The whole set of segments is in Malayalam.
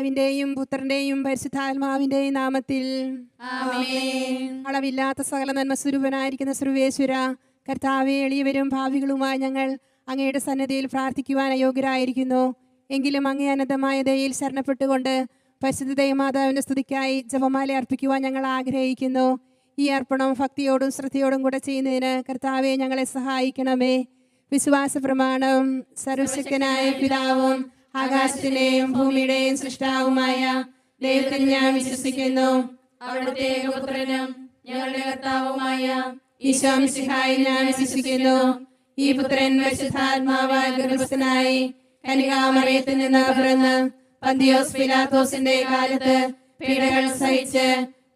പിതാവിന്റെയും പുത്രന്റെയും പരിശുദ്ധാത്മാവിന്റെയും നാമത്തിൽ ആമേൻ. അളവില്ലാത്ത സകല നന്മ സ്വരൂപനായിരിക്കുന്ന സർവേശ്വര കർത്താവേ, എളിയവരും ഭാവികളുമായി ഞങ്ങൾ അങ്ങയുടെ സന്നദ്ധിയിൽ പ്രാർത്ഥിക്കുവാൻ അയോഗ്യരായിരിക്കുന്നു. എങ്കിലും അങ്ങേ അനന്തമായ ദയയിൽ ശരണപ്പെട്ടുകൊണ്ട് പരിശുദ്ധ ദൈവമാതാവിന്റെ സ്തുതിക്കായി ജപമാല അർപ്പിക്കുവാൻ ഞങ്ങൾ ആഗ്രഹിക്കുന്നു. ഈ അർപ്പണം ഭക്തിയോടും ശ്രദ്ധയോടും കൂടെ ചെയ്യുന്നതിന് കർത്താവെ ഞങ്ങളെ സഹായിക്കണമേ. വിശ്വാസ പ്രമാണം. സർവശക്തനായ പിതാവും ആകാശത്തിന്റെയും ഭൂമിയുടെയും സൃഷ്ടാവുമായ ദൈവത്തിൽ ഞാൻ വിശ്വസിക്കുന്നു. അവിടുത്തെ ഏകപുത്രനും ഞങ്ങളുടെ കർത്താവുമായ ഈശോ മിശിഹായിൽ ഞാൻ വിശ്വസിക്കുന്നു. ഈ പുത്രൻ പരിശുദ്ധാത്മാവാൽ ഗർഭസ്ഥനായി കന്യകാമറിയത്തിൽ നിന്ന് പിറന്ന് പന്തിയോസ് പിലാത്തോസിന്റെ കാലത്ത് പീഡകൾ സഹിച്ച്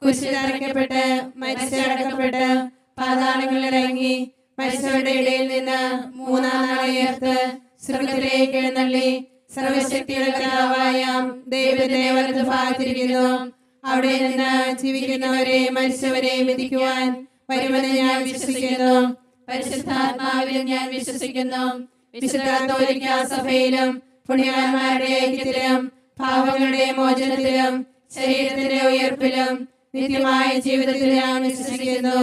കുരിശിൽ തറയ്ക്കപ്പെട്ട് മരിച്ചടക്കപ്പെട്ട് പാതാളങ്ങളിൽ ഇറങ്ങി മരിച്ചവരുടെ ഇടയിൽ നിന്ന് മൂന്നാം നാൾ ഉയർത്ത് സ്വർഗ്ഗത്തിലേക്ക് എഴുന്നള്ളി സർവശക്തിയുടെ കർത്താവായ ദൈവത്തിന്റെ വലതുഭാഗത്തിരിക്കുന്നു. അവിടെ നിന്ന് ജീവിക്കുന്നവരെയും മരിച്ചവരെയും വിധിക്കുവാൻ വരുമെന്ന് ഞാൻ വിശ്വസിക്കുന്നു. പരിശുദ്ധാത്മാവിലും ഞാൻ വിശ്വസിക്കുന്നു. വിശുദ്ധ കത്തോലിക്കാ സഭയിലും പുണ്യവാന്മാരുടെ ഐക്യത്തിലും പാപങ്ങളുടെ മോചനത്തിലും ശരീരത്തിന്റെ ഉയർപ്പിലും നിത്യമായ ജീവിതത്തിൽ ഞാൻ വിശ്വസിക്കുന്നു.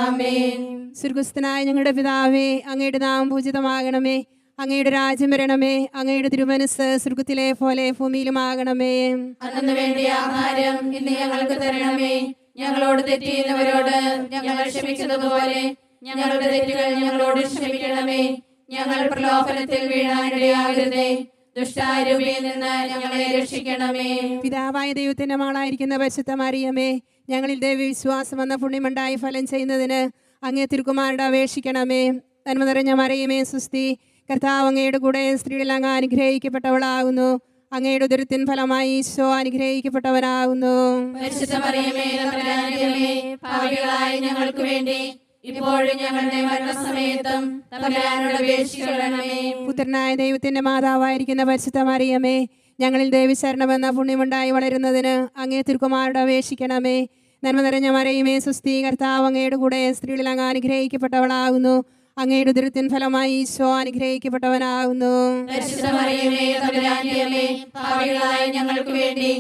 ആമേൻ. സ്വർഗ്ഗസ്ഥനായ ഞങ്ങളുടെ പിതാവേ, അങ്ങയുടെ നാമം പൂജിതമാകണമേ. അങ്ങയുടെ രാജ്യം വരണമേ. അങ്ങയുടെ തിരുമനസ്സ് സ്വർഗ്ഗത്തിലെ പോലെ ഭൂമിയിലുമാകണമേ. അന്നു വേണ്ടിയ ആഹാരം ഇന്ന് ഞങ്ങൾക്ക് തരണമേ. ഞങ്ങളോട് തെറ്റ് ചെയ്യുന്നവരോട് ഞങ്ങൾ ക്ഷമിക്കുന്നത് പോലെ ഞങ്ങളുടെ തെറ്റുകൾ ഞങ്ങളോട് ക്ഷമിക്കണമേ. ഞങ്ങൾ പ്രലോഭനത്തിൽ വീഴാനിടയാകരുതേ. ദുഷ്ടാരൂപിയിൽ നിന്ന് ഞങ്ങളെ രക്ഷിക്കണമേ. പിതാവായ ദൈവത്തിന്റെ മകളായിരിക്കുന്ന പരിശുദ്ധ മറിയമേ, ഞങ്ങളിൽ ദൈവവിശ്വാസം എന്ന പുണ്യമുണ്ടായി ഫലം ചെയ്യുന്നതിന് അങ്ങേ തിരുക്കുമാരുടെ അപേക്ഷിക്കണമേ. നന്മ നിറഞ്ഞ മറിയമേ സുസ്തി, കർത്താവ് അങ്ങയുടെ കൂടെ സ്ത്രീകളിൽ അങ്ങ് അനുഗ്രഹിക്കപ്പെട്ടവളാകുന്നു. അങ്ങയുടെ ഉദരത്തിൻ ഫലമായി ഈശോ അനുഗ്രഹിക്കപ്പെട്ടവനാകുന്നു. പരിശുദ്ധ മറിയമേ, തമ്പുരാന്റെ അമ്മേ, പാപികളായ ഞങ്ങൾക്ക് വേണ്ടി ഇപ്പോഴും ഞങ്ങളുടെ മരണസമയത്തും തമ്പുരാനോട് അപേക്ഷിക്കണമേ. പുത്രനായ ദൈവത്തിന്റെ മാതാവായിരിക്കുന്ന പരിശുദ്ധ മറിയമേ, ഞങ്ങളിൽ ദൈവശരണമെന്ന പുണ്യമുണ്ടായി വളരുന്നതിന് അങ്ങേ തിരുക്കുമാരുടെ അപേക്ഷിക്കണമേ. നന്മ നിറഞ്ഞ മറിയമേ സുസ്തി, കർത്താവ് അങ്ങയുടെ കൂടെ സ്ത്രീകളിൽ അങ്ങ് അനുഗ്രഹിക്കപ്പെട്ടവളാകുന്നു. അങ്ങയുടെ ഉദരത്തിൻ ഫലമായി ഈശോ അനുഗ്രഹിക്കപ്പെട്ടവനാകുന്നു. പരിശുദ്ധ മറിയമേ, തമ്പുരാന്റെ അമ്മേ, പാപികളായ ഞങ്ങൾക്ക് വേണ്ടി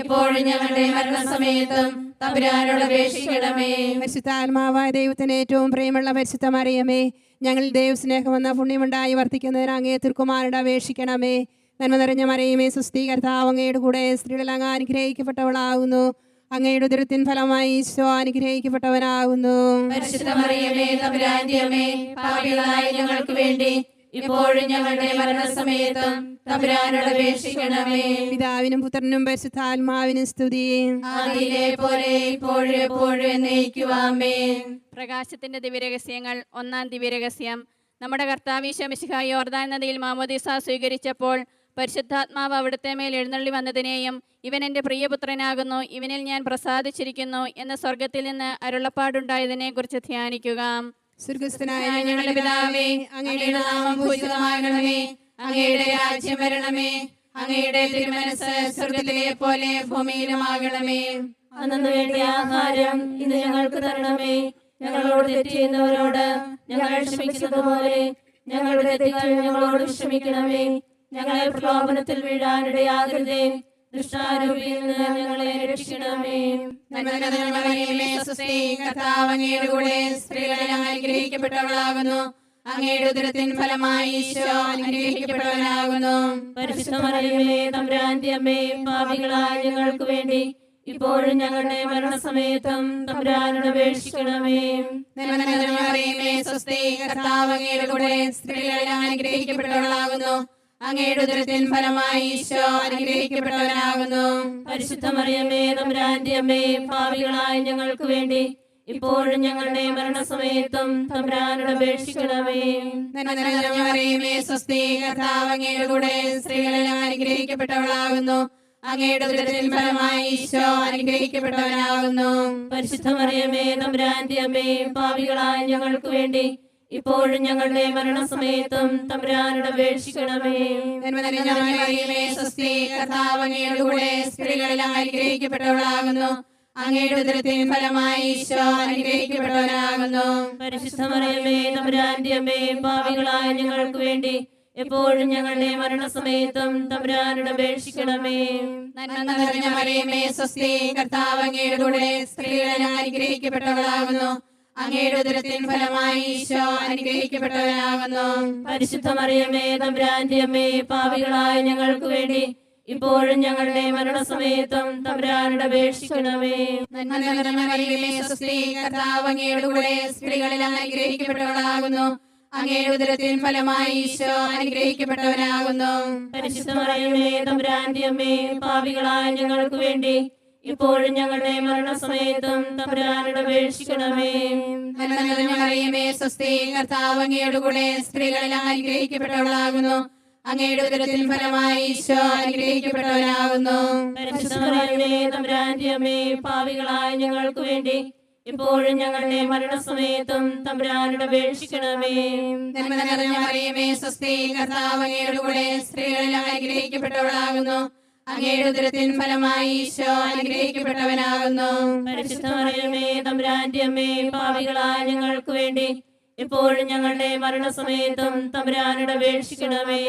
ഇപ്പോഴും ഞങ്ങളുടെ മരണസമയത്തും തമ്പുരാനോട് അപേക്ഷിക്കണമേ. പരിശുദ്ധാത്മാവായ ദൈവത്തിന് ഏറ്റവും പ്രിയമുള്ള പരിശുദ്ധ മറിയമേ, ഞങ്ങളിൽ ദൈവസ്നേഹമെന്ന പുണ്യമുണ്ടായി വർദ്ധിക്കുന്നതിന് അങ്ങേ തിരുക്കുമാരുടെ അപേക്ഷിക്കണമേ. നന്മ നിറഞ്ഞ മറിയമേ സുസ്തി, കർത്താവ് അങ്ങയുടെ കൂടെ സ്ത്രീകളിൽ അങ്ങ് അനുഗ്രഹിക്കപ്പെട്ടവളാകുന്നു. അങ്ങയുടെ ഉദരത്തിൻ ഫലമായി ഈശോ അനുഗ്രഹിക്കപ്പെട്ടവനാകുന്നു. പരിശുദ്ധ മറിയമേ, തമ്പുരാന്റെ അമ്മേ, പാപികളായ ഞങ്ങൾക്ക് വേണ്ടി ഇപ്പോഴും ഞങ്ങളുടെ മരണസമയത്തും തമ്പുരാനോട് അപേക്ഷിക്കണമേ. പിതാവിനും പുത്രനും പരിശുദ്ധാത്മാവിനും സ്തുതി. ആദിയിലെ പോലെ ഇപ്പോഴും എപ്പോഴും എന്നേക്കും ആമേൻ. പ്രകാശത്തിന്റെ ദിവ്യരഹസ്യങ്ങൾ. ഒന്നാം ദിവ്യരഹസ്യം. നമ്മുടെ കർത്താവ് ഈശോ മിശിഹാ യോർദാൻ നദിയിൽ മാമോദീസ സ്വീകരിച്ചപ്പോൾ പരിശുദ്ധാത്മാവ് അവിടുത്തെ മേൽ എഴുന്നള്ളി വന്നതിനെയും ഇവൻ എൻ്റെ പ്രിയപുത്രനാകുന്നു, ഇവനിൽ ഞാൻ പ്രസാദിച്ചിരിക്കുന്നു എന്ന സ്വർഗത്തിൽ നിന്ന് അരുളപ്പാടുണ്ടായതിനെ കുറിച്ച് ധ്യാനിക്കുക. സ്വർഗ്ഗസ്ഥനായ ഞങ്ങളുടെ പിതാവേ, അങ്ങയുടെ നാമം പൂജിതമാകണമേ. അങ്ങയുടെ രാജ്യം വരണമേ. അങ്ങയുടെ തിരുമനസ്സ് സ്വർഗ്ഗത്തിലെ പോലെ ഭൂമിയിലുമാകണമേ. അന്നു വേണ്ടിയ ആഹാരം ഇന്ന് ഞങ്ങൾക്ക് തരണമേ. ഞങ്ങളോട് തെറ്റ് ചെയ്യുന്നവരോട് ഞങ്ങൾ ക്ഷമിക്കുന്നത് പോലെ ഞങ്ങളുടെ തെറ്റുകൾ ഞങ്ങളോട് ക്ഷമിക്കണമേ. ഞങ്ങളെ പ്രലോഭനത്തിൽ വീഴാനിടയാകരുതേ. ദുഷ്ടാരൂപിയിൽ നിന്ന് ഞങ്ങളെ രക്ഷിക്കണമേ. മറിയമേ സുസ്തി, കർത്താവ് അങ്ങയുടെ കൂടെ സ്ത്രീകളിൽ അനുഗ്രഹിക്കപ്പെട്ടവളാകുന്നു. അങ്ങയുടെ ഉദരത്തിൻ ഫലമായി ഈശോ അനുഗ്രഹിക്കപ്പെട്ടവനാകുന്നു. പരിശുദ്ധ മറിയമേ, തമ്പുരാന്റെ അമ്മേ, പാപികളായ ഞങ്ങൾക്ക് വേണ്ടി ഇപ്പോഴും ഞങ്ങളുടെ മരണസമയത്തും തമ്പുരാനോട് അപേക്ഷിക്കണമേ. മറിയമേ സുസ്തി, കർത്താവ് അങ്ങയുടെ കൂടെ സ്ത്രീകളിൽ അനുഗ്രഹിക്കപ്പെട്ടവളാകുന്നു. അങ്ങയുടെ ഉദരത്തിൻ ഫലമായി ഈശോ അനുഗ്രഹിക്കപ്പെട്ടവനാകുന്നു. പരിശുദ്ധ മറിയമേ, തമ്പുരാന്റെ അമ്മേ, പാപികളായ ഞങ്ങൾക്ക് വേണ്ടി ഇപ്പോഴും ഞങ്ങളുടെ മരണസമയത്തും തമ്പുരാനോട് അപേക്ഷിക്കണമേ. മറിയമേ സുസ്തി, കർത്താവ് അങ്ങയുടെ കൂടെ സ്ത്രീകളിൽ അനുഗ്രഹിക്കപ്പെട്ടവളാകുന്നു. അങ്ങയുടെ ഉദരത്തിൻ ഫലമായി ഈശോ അനുഗ്രഹിക്കപ്പെട്ടവനാകുന്നു. പരിശുദ്ധ മറിയമേ, തമ്പുരാന്റെ അമ്മേ, പാപികളായ ഞങ്ങൾക്ക് വേണ്ടി ഇപ്പോഴും ഞങ്ങളുടെ മരണസമയത്തും തമ്പുരാനോട് അപേക്ഷിക്കണമേ. മറിയമേ സുസ്തി, കർത്താവ് അങ്ങയുടെ കൂടെ സ്ത്രീകളിൽ അനുഗ്രഹിക്കപ്പെട്ടവളാകുന്നു. അങ്ങയുടെ ഉദരത്തിൻ ഫലമായി ഈശോ അനുഗ്രഹിക്കപ്പെട്ടവനാകുന്നു. പരിശുദ്ധ മറിയമേ, തമ്പുരാന്റെ അമ്മേ, പാപികളായ ഞങ്ങൾക്ക് വേണ്ടി എപ്പോഴും ഞങ്ങളുടെ മരണസമയത്തും തമ്പുരാനോട് അപേക്ഷിക്കണമേ. നന്മ നിറഞ്ഞ മറിയമേ സ്വസ്തി, കർത്താവ് അങ്ങയുടെ കൂടെ സ്ത്രീകളിൽ അനുഗ്രഹിക്കപ്പെട്ടവളാകുന്നു. അങ്ങയുടെ ഉദരത്തിൻ ഫലമായി ഈശോ അനുഗ്രഹിക്കപ്പെട്ടവനാകുന്നു. പരിശുദ്ധ മറിയമേ തമ്പുരാന്റെ അമ്മേ, പാപികളായ ഞങ്ങൾക്ക് വേണ്ടി ഇപ്പോഴും ഞങ്ങളുടെ മരണസമയത്തും തമ്പുരാനോട് അപേക്ഷിക്കണമേ. നന്മ നിറഞ്ഞ മറിയമേ സ്വസ്തി, കർത്താവ് അങ്ങയുടെ കൂടെ സ്ത്രീകളിൽ അനുഗ്രഹിക്കപ്പെട്ടവളാകുന്നു. അങ്ങയുടെ ഉദരത്തിൻ ഫലമായി ഈശോ അനുഗ്രഹിക്കപ്പെട്ടവനാകുന്നു. പരിശുദ്ധ മറിയമേ തമ്പുരാന്റെ അമ്മേ, പാപികളായ ഞങ്ങൾക്ക് വേണ്ടി ഇപ്പോഴും ഞങ്ങളുടെ മരണസമയത്തും തമ്പുരാനോട് അപേക്ഷിക്കണമേ. നന്മ നിറഞ്ഞ മറിയമേ സ്വസ്തി, കർത്താവ് അങ്ങയുടെ കൂടെ സ്ത്രീകളിൽ അനുഗ്രഹിക്കപ്പെട്ടവളാകുന്നു. അങ്ങയുടെ ഉദരത്തിൻ ഫലമായി ഈശോ അനുഗ്രഹിക്കപ്പെട്ടവനാകുന്നു. പരിശുദ്ധ മറിയമേ തമ്പുരാന്റെ അമ്മേ, പാപികളായ ഞങ്ങൾക്ക് വേണ്ടി ഇപ്പോഴും ഞങ്ങളുടെ മരണസമയത്തും തമ്പുരാനോട് അപേക്ഷിക്കണമേ. നന്മ നിറഞ്ഞ മറിയമേ സ്വസ്തി, കർത്താവ് അങ്ങയുടെ കൂടെ സ്ത്രീകളിൽ അനുഗ്രഹിക്കപ്പെട്ടവളാകുന്നു. അങ്ങയുടെ ഉദരത്തിൻ ഫലമായി ഈശോ അനുഗ്രഹിക്കപ്പെട്ടവനാകുന്നു. പരിശുദ്ധ മറിയമേ തമ്പുരാന്റെ അമ്മേ, പാപികളായ ഞങ്ങൾക്ക് വേണ്ടി ഇപ്പോഴും ഞങ്ങളുടെ മരണസമയത്തും തമ്പുരാനോട് അപേക്ഷിക്കണമേ.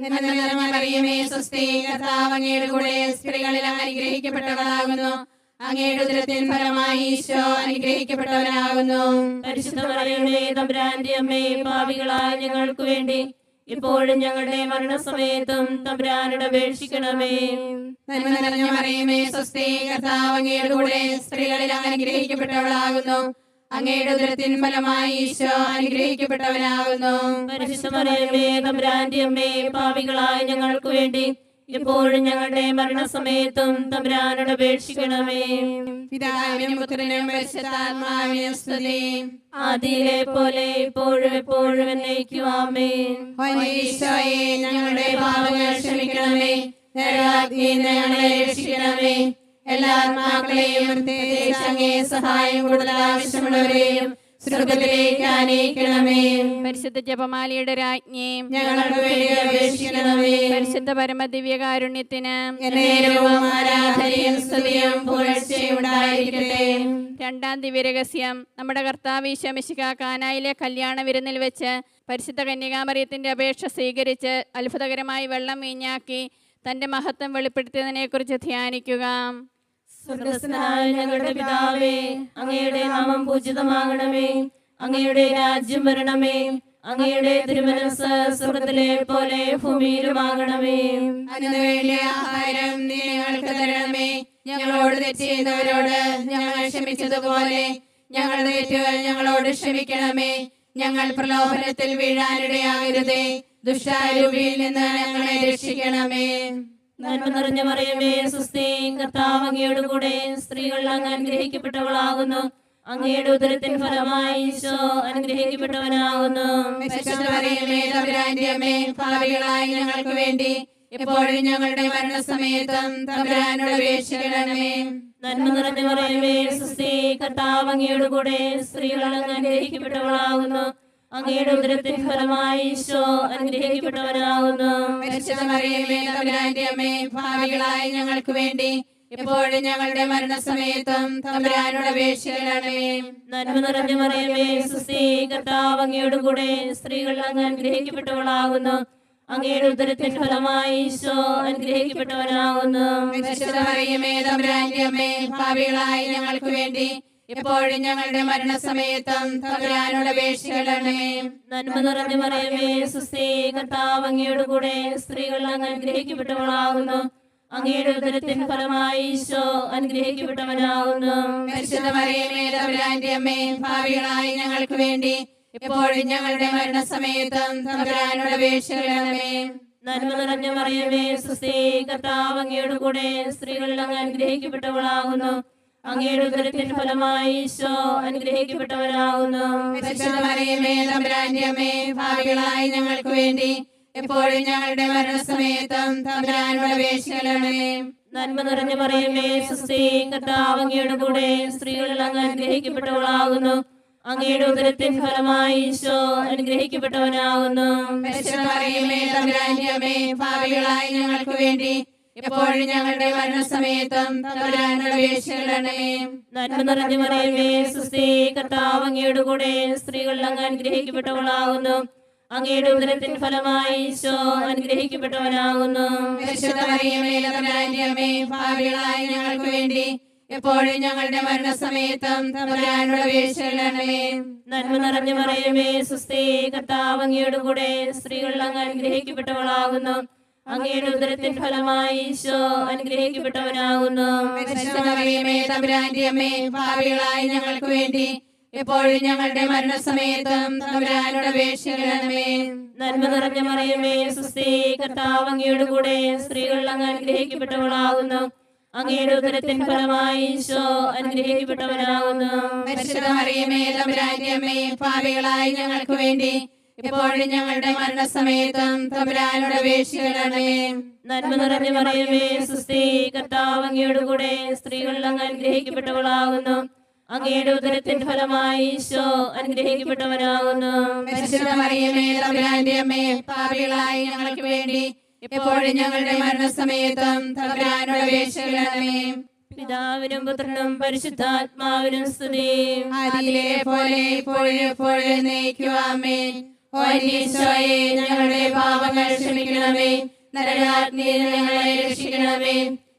നന്മ നിറഞ്ഞ മറിയമേ സ്വസ്തി, കർത്താവ് അങ്ങയുടെ കൂടെ സ്ത്രീകളിൽ അനുഗ്രഹിക്കപ്പെട്ടവളാകുന്നു. അങ്ങയുടെ ഉദരത്തിൻ ഫലമായി ഈശോ അനുഗ്രഹിക്കപ്പെട്ടവനാകുന്നു. പരിശുദ്ധ മറിയമേ തമ്പുരാന്റെ അമ്മേ, പാപികളായ ഞങ്ങൾക്ക് വേണ്ടി ഇപ്പോഴും ഞങ്ങളുടെ മരണസമയത്തും തമ്പുരാനോട് അപേക്ഷിക്കണമേ. നന്മ നിറഞ്ഞ മറിയമേ സ്വസ്തി, കർത്താവ് അങ്ങയുടെ കൂടെ സ്ത്രീകളിൽ അനുഗ്രഹിക്കപ്പെട്ടവളാകുന്നു. അങ്ങയുടെ ഉദരത്തിൻ ഫലമായി ഈശോ അനുഗ്രഹിക്കപ്പെട്ടവനാകുന്നു. പരിശുദ്ധ മറിയമേ തമ്പുരാന്റെ അമ്മേ, പാപികളായ ഞങ്ങൾക്ക് വേണ്ടി ഇപ്പോഴും ഞങ്ങളുടെ മരണസമയത്തും തമ്പുരാനോട് അപേക്ഷിക്കണമേ. പിതാവിനും പുത്രനും പരിശുദ്ധാത്മാവിനും സ്തുതി. ആദിയിലെ പോലെ ഇപ്പോഴും എപ്പോഴും എന്നേക്കും ആമേൻ. ഈശോയെ, ഞങ്ങളുടെ പാപങ്ങൾ ക്ഷമിക്കണമേ. നരകാഗ്നിയിൽ നിന്ന് ഞങ്ങളെ രക്ഷിക്കണമേ. എല്ലാ ആത്മാക്കളെയും പ്രത്യേകിച്ച് അങ്ങേ സഹായം കൂടുതൽ ആവശ്യമുള്ളവരെയും സ്വർഗ്ഗത്തിലേക്ക് ആനയിക്കണമേ. പരിശുദ്ധ ജപമാലയുടെ രാജ്ഞി, ഞങ്ങൾക്ക് വേണ്ടി അപേക്ഷിക്കണമേ. പരിശുദ്ധ പരമദിവ്യകാരുണ്യത്തിന് എന്നേരവും ആരാധനയും സ്തുതിയും പുകഴ്ചയും ഉണ്ടായിരിക്കട്ടെ. രണ്ടാം ദിവ്യരഹസ്യം. നമ്മുടെ കർത്താവ് ഈശോ മിശിഹാ കാനായിലെ കല്യാണ വിരുന്നിൽ വെച്ച് പരിശുദ്ധ കന്യകാമറിയത്തിന്റെ അപേക്ഷ സ്വീകരിച്ച് അത്ഭുതകരമായി വെള്ളം വീഞ്ഞാക്കി തന്റെ മഹത്വം വെളിപ്പെടുത്തിയതിനെ കുറിച്ച് ധ്യാനിക്കുക. സ്വർഗ്ഗസ്ഥനായ ഞങ്ങളുടെ പിതാവേ, അങ്ങയുടെ നാമം പൂജിതമാകണമേ. അങ്ങയുടെ രാജ്യം വരണമേ. അങ്ങയുടെ തിരുമനസ്സ് സ്വർഗ്ഗത്തിലെ പോലെ ഭൂമിയിലുമാകണമേ. അതിനു വേണ്ടി ആഹാരം നീ ഞങ്ങൾക്ക് തരണമേ. ഞങ്ങളോട് തെറ്റ് ചെയ്യുന്നവരോട് ഞങ്ങൾ ക്ഷമിച്ചതുപോലെ ഞങ്ങളുടെ തെറ്റുകൾ ഞങ്ങളോട് ക്ഷമിക്കണമേ. ഞങ്ങൾ പ്രലോഭനത്തിൽ വീഴാനിടയാകരുതേ. ദുഷ്ടാരൂപിയിൽ നിന്ന് ഞങ്ങളെ രക്ഷിക്കണമേ. നന്മ നിറഞ്ഞ മറിയമേ സ്വസ്തി, കർത്താവ് അങ്ങയുടെ കൂടെ സ്ത്രീകൾ അങ്ങ് അനുഗ്രഹിക്കപ്പെട്ടവളാകുന്നു. അങ്ങയുടെ ഉദരത്തിൻ ഫലമായി ഈശോ അനുഗ്രഹിക്കപ്പെട്ടവനാകുന്നു. പരിശുദ്ധ മറിയമേ തമ്പുരാന്റെ അമ്മേ, പാപികളായ ഞങ്ങൾക്ക് വേണ്ടി എപ്പോഴും ഞങ്ങളുടെ മരണസമയത്തും തമ്പുരാനോട് അപേക്ഷിക്കണമേ. നന്മ നിറഞ്ഞ മറിയമേ സ്വസ്തി, കർത്താവ് അങ്ങയുടെ കൂടെ സ്ത്രീകൾ അങ്ങ് അനുഗ്രഹിക്കപ്പെട്ടവളാകുന്നു. അങ്ങയുടെ ഉദരത്തിൻ ഫലമായി ഈശോ അനുഗ്രഹിക്കപ്പെട്ടവനാകുന്നു. പരിശുദ്ധ മറിയമേ തമ്പുരാന്റെ അമ്മേ, പാപികളായ ഞങ്ങൾക്ക് വേണ്ടി എപ്പോഴും ഞങ്ങളുടെ മരണസമയത്തും തമ്പുരാനോട് അപേക്ഷിക്കണമേ. നന്മ നിറഞ്ഞ മറിയമേ സ്വസ്തി, കർത്താവ് അങ്ങയുടെ കൂടെ സ്ത്രീകൾ അങ്ങ് അനുഗ്രഹിക്കപ്പെട്ടവളാകുന്നു. അങ്ങയുടെ ഉദരത്തിൻ ഫലമായി ഈശോ അനുഗ്രഹിക്കപ്പെട്ടവനാകുന്നു. പരിശുദ്ധ മറിയമേ തമ്പുരാന്റെ അമ്മേ, പാപികളായ ഞങ്ങൾക്ക് വേണ്ടി എപ്പോഴും ഞങ്ങളുടെ മരണസമയത്തും തമ്പുരാനോട് അപേക്ഷിക്കണമേ. നന്മ നിറഞ്ഞ മറിയമേ സ്വസ്തി, കർത്താവ് അങ്ങയുടെ കൂടെ സ്ത്രീകൾ അങ്ങ് അനുഗ്രഹിക്കപ്പെട്ടവളാകുന്നു. അങ്ങയുടെ ഉദരത്തിൻ ഫലമായി ഈശോ അനുഗ്രഹിക്കപ്പെട്ടവനാകുന്നു. പരിശുദ്ധ മറിയമേ തമ്പുരാന്റെ അമ്മേ, പാപികളായ ഞങ്ങൾക്ക് വേണ്ടി എപ്പോഴും ഞങ്ങളുടെ മരണസമയത്തും തമ്പുരാനോട് അപേക്ഷിക്കണമേ. നന്മ നിറഞ്ഞ മറിയമേ സ്വസ്തി, കർത്താവ് അങ്ങയുടെ കൂടെ സ്ത്രീകൾ അങ്ങ് അനുഗ്രഹിക്കപ്പെട്ടവളാകുന്നു. അങ്ങയുടെ ഉദരത്തിൻ ഫലമായി ഈശോ അനുഗ്രഹിക്കപ്പെട്ടവനാകുന്നു. പരിശുദ്ധ മറിയമേ തമ്പുരാന്റെ അമ്മേ, പാപികളായ ഞങ്ങൾക്ക് വേണ്ടി എപ്പോഴും ഞങ്ങളുടെ മരണസമയത്തും തമ്പുരാനോട് അപേക്ഷിക്കണമേ. നന്മ നിറഞ്ഞ മറിയമേ സ്വസ്തി, കർത്താവ് അങ്ങയുടെ കൂടെ സ്ത്രീകൾ അങ്ങ് അനുഗ്രഹിക്കപ്പെട്ടവളാകുന്നു. അങ്ങയുടെ ഉദരത്തിൻ ഫലമായി ഈശോ അനുഗ്രഹിക്കപ്പെട്ടവനാകുന്നു. പരിശുദ്ധ മറിയമേ തമ്പുരാന്റെ അമ്മേ, പാപികളായ ഞങ്ങൾക്ക് വേണ്ടി എപ്പോഴും ഞങ്ങളുടെ മരണസമയത്തും തമ്പുരാനോട് അപേക്ഷിക്കണമേ. നന്മ നിറഞ്ഞ മറിയമേ സ്വസ്തി, കർത്താവ് അങ്ങയുടെ കൂടെ സ്ത്രീകൾ അങ്ങ് അനുഗ്രഹിക്കപ്പെട്ടവളാകുന്നു. അങ്ങയുടെ ഉദരത്തിൻ ഫലമായി ഈശോ അനുഗ്രഹിക്കപ്പെട്ടവനാകുന്നു. പരിശുദ്ധ മറിയമേ തമ്പുരാന്റെ അമ്മേ, പാപികളായ ഞങ്ങൾക്ക് വേണ്ടി എപ്പോഴും ഞങ്ങളുടെ മരണസമയത്തും തമ്പുരാനോട് അപേക്ഷിക്കണമേ. നന്മ നിറഞ്ഞ മറിയമേ, സുസ്ഥി, കർത്താവ് അങ്ങയോട് കൂടെ, സ്ത്രീകൾ അങ്ങ് അനുഗ്രഹിക്കപ്പെട്ടവളാകുന്നു. അങ്ങയുടെ ഉദരത്തിൻ ഫലമായി ഈശോ അനുഗ്രഹിക്കപ്പെട്ടവനാകുന്നു. പരിശുദ്ധ മറിയമേ തമ്പുരാന്റെ അമ്മേ, പാപികളായ ഞങ്ങൾക്ക് വേണ്ടി എപ്പോഴും ഞങ്ങളുടെ മരണസമയത്തും തമ്പുരാനോട് അപേക്ഷിക്കണമേ. നന്മ നിറഞ്ഞ മറിയമേ, സുസ്ഥി, കർത്താവ് അങ്ങയോട് കൂടെ, സ്ത്രീകൾ അങ്ങ് അനുഗ്രഹിക്കപ്പെട്ടവളാകുന്നു. അങ്ങയുടെ ഉദരത്തിൻ ഫലമായി ഈശോ അനുഗ്രഹിക്കപ്പെട്ടവനാകുന്നു. പരിശുദ്ധ മറിയമേ തമ്പുരാന്റെ അമ്മേ, പാപികളായ ഞങ്ങൾക്ക് വേണ്ടി എപ്പോഴും ഞങ്ങളുടെ മരണസമയത്തും തമ്പുരാനോട് അപേക്ഷിക്കണമേ. നന്മ നിറഞ്ഞ മറിയമേ, സുസ്ഥി, കർത്താവ് അങ്ങയോട് കൂടെ, സ്ത്രീകൾ അങ്ങ് അനുഗ്രഹിക്കപ്പെട്ടവളാകുന്നു. അങ്ങയുടെ ഉദരത്തിൻ ഫലമായി ഈശോ അനുഗ്രഹിക്കപ്പെട്ടവനാകുന്നു. പരിശുദ്ധ മറിയമേ തമ്പുരാന്റെ അമ്മേ, പാപികളായ ഞങ്ങൾക്ക് വേണ്ടി എപ്പോഴും ഞങ്ങളുടെ മരണസമയത്തും തമ്പുരാനോട് അപേക്ഷിക്കണമേ. പിതാവിനും പുത്രനും പരിശുദ്ധാത്മാവിനും സ്തുതി. ആദിയിലെ പോലെ ഇപ്പോഴും എപ്പോഴും എന്നേക്കും ആമേൻ. ഓ ഈശോയെ, ഞങ്ങളുടെ പാപങ്ങൾ ക്ഷമിക്കണമേ. നരകാഗ്നിയിൽ ഞങ്ങളെ രക്ഷിക്കണമേ.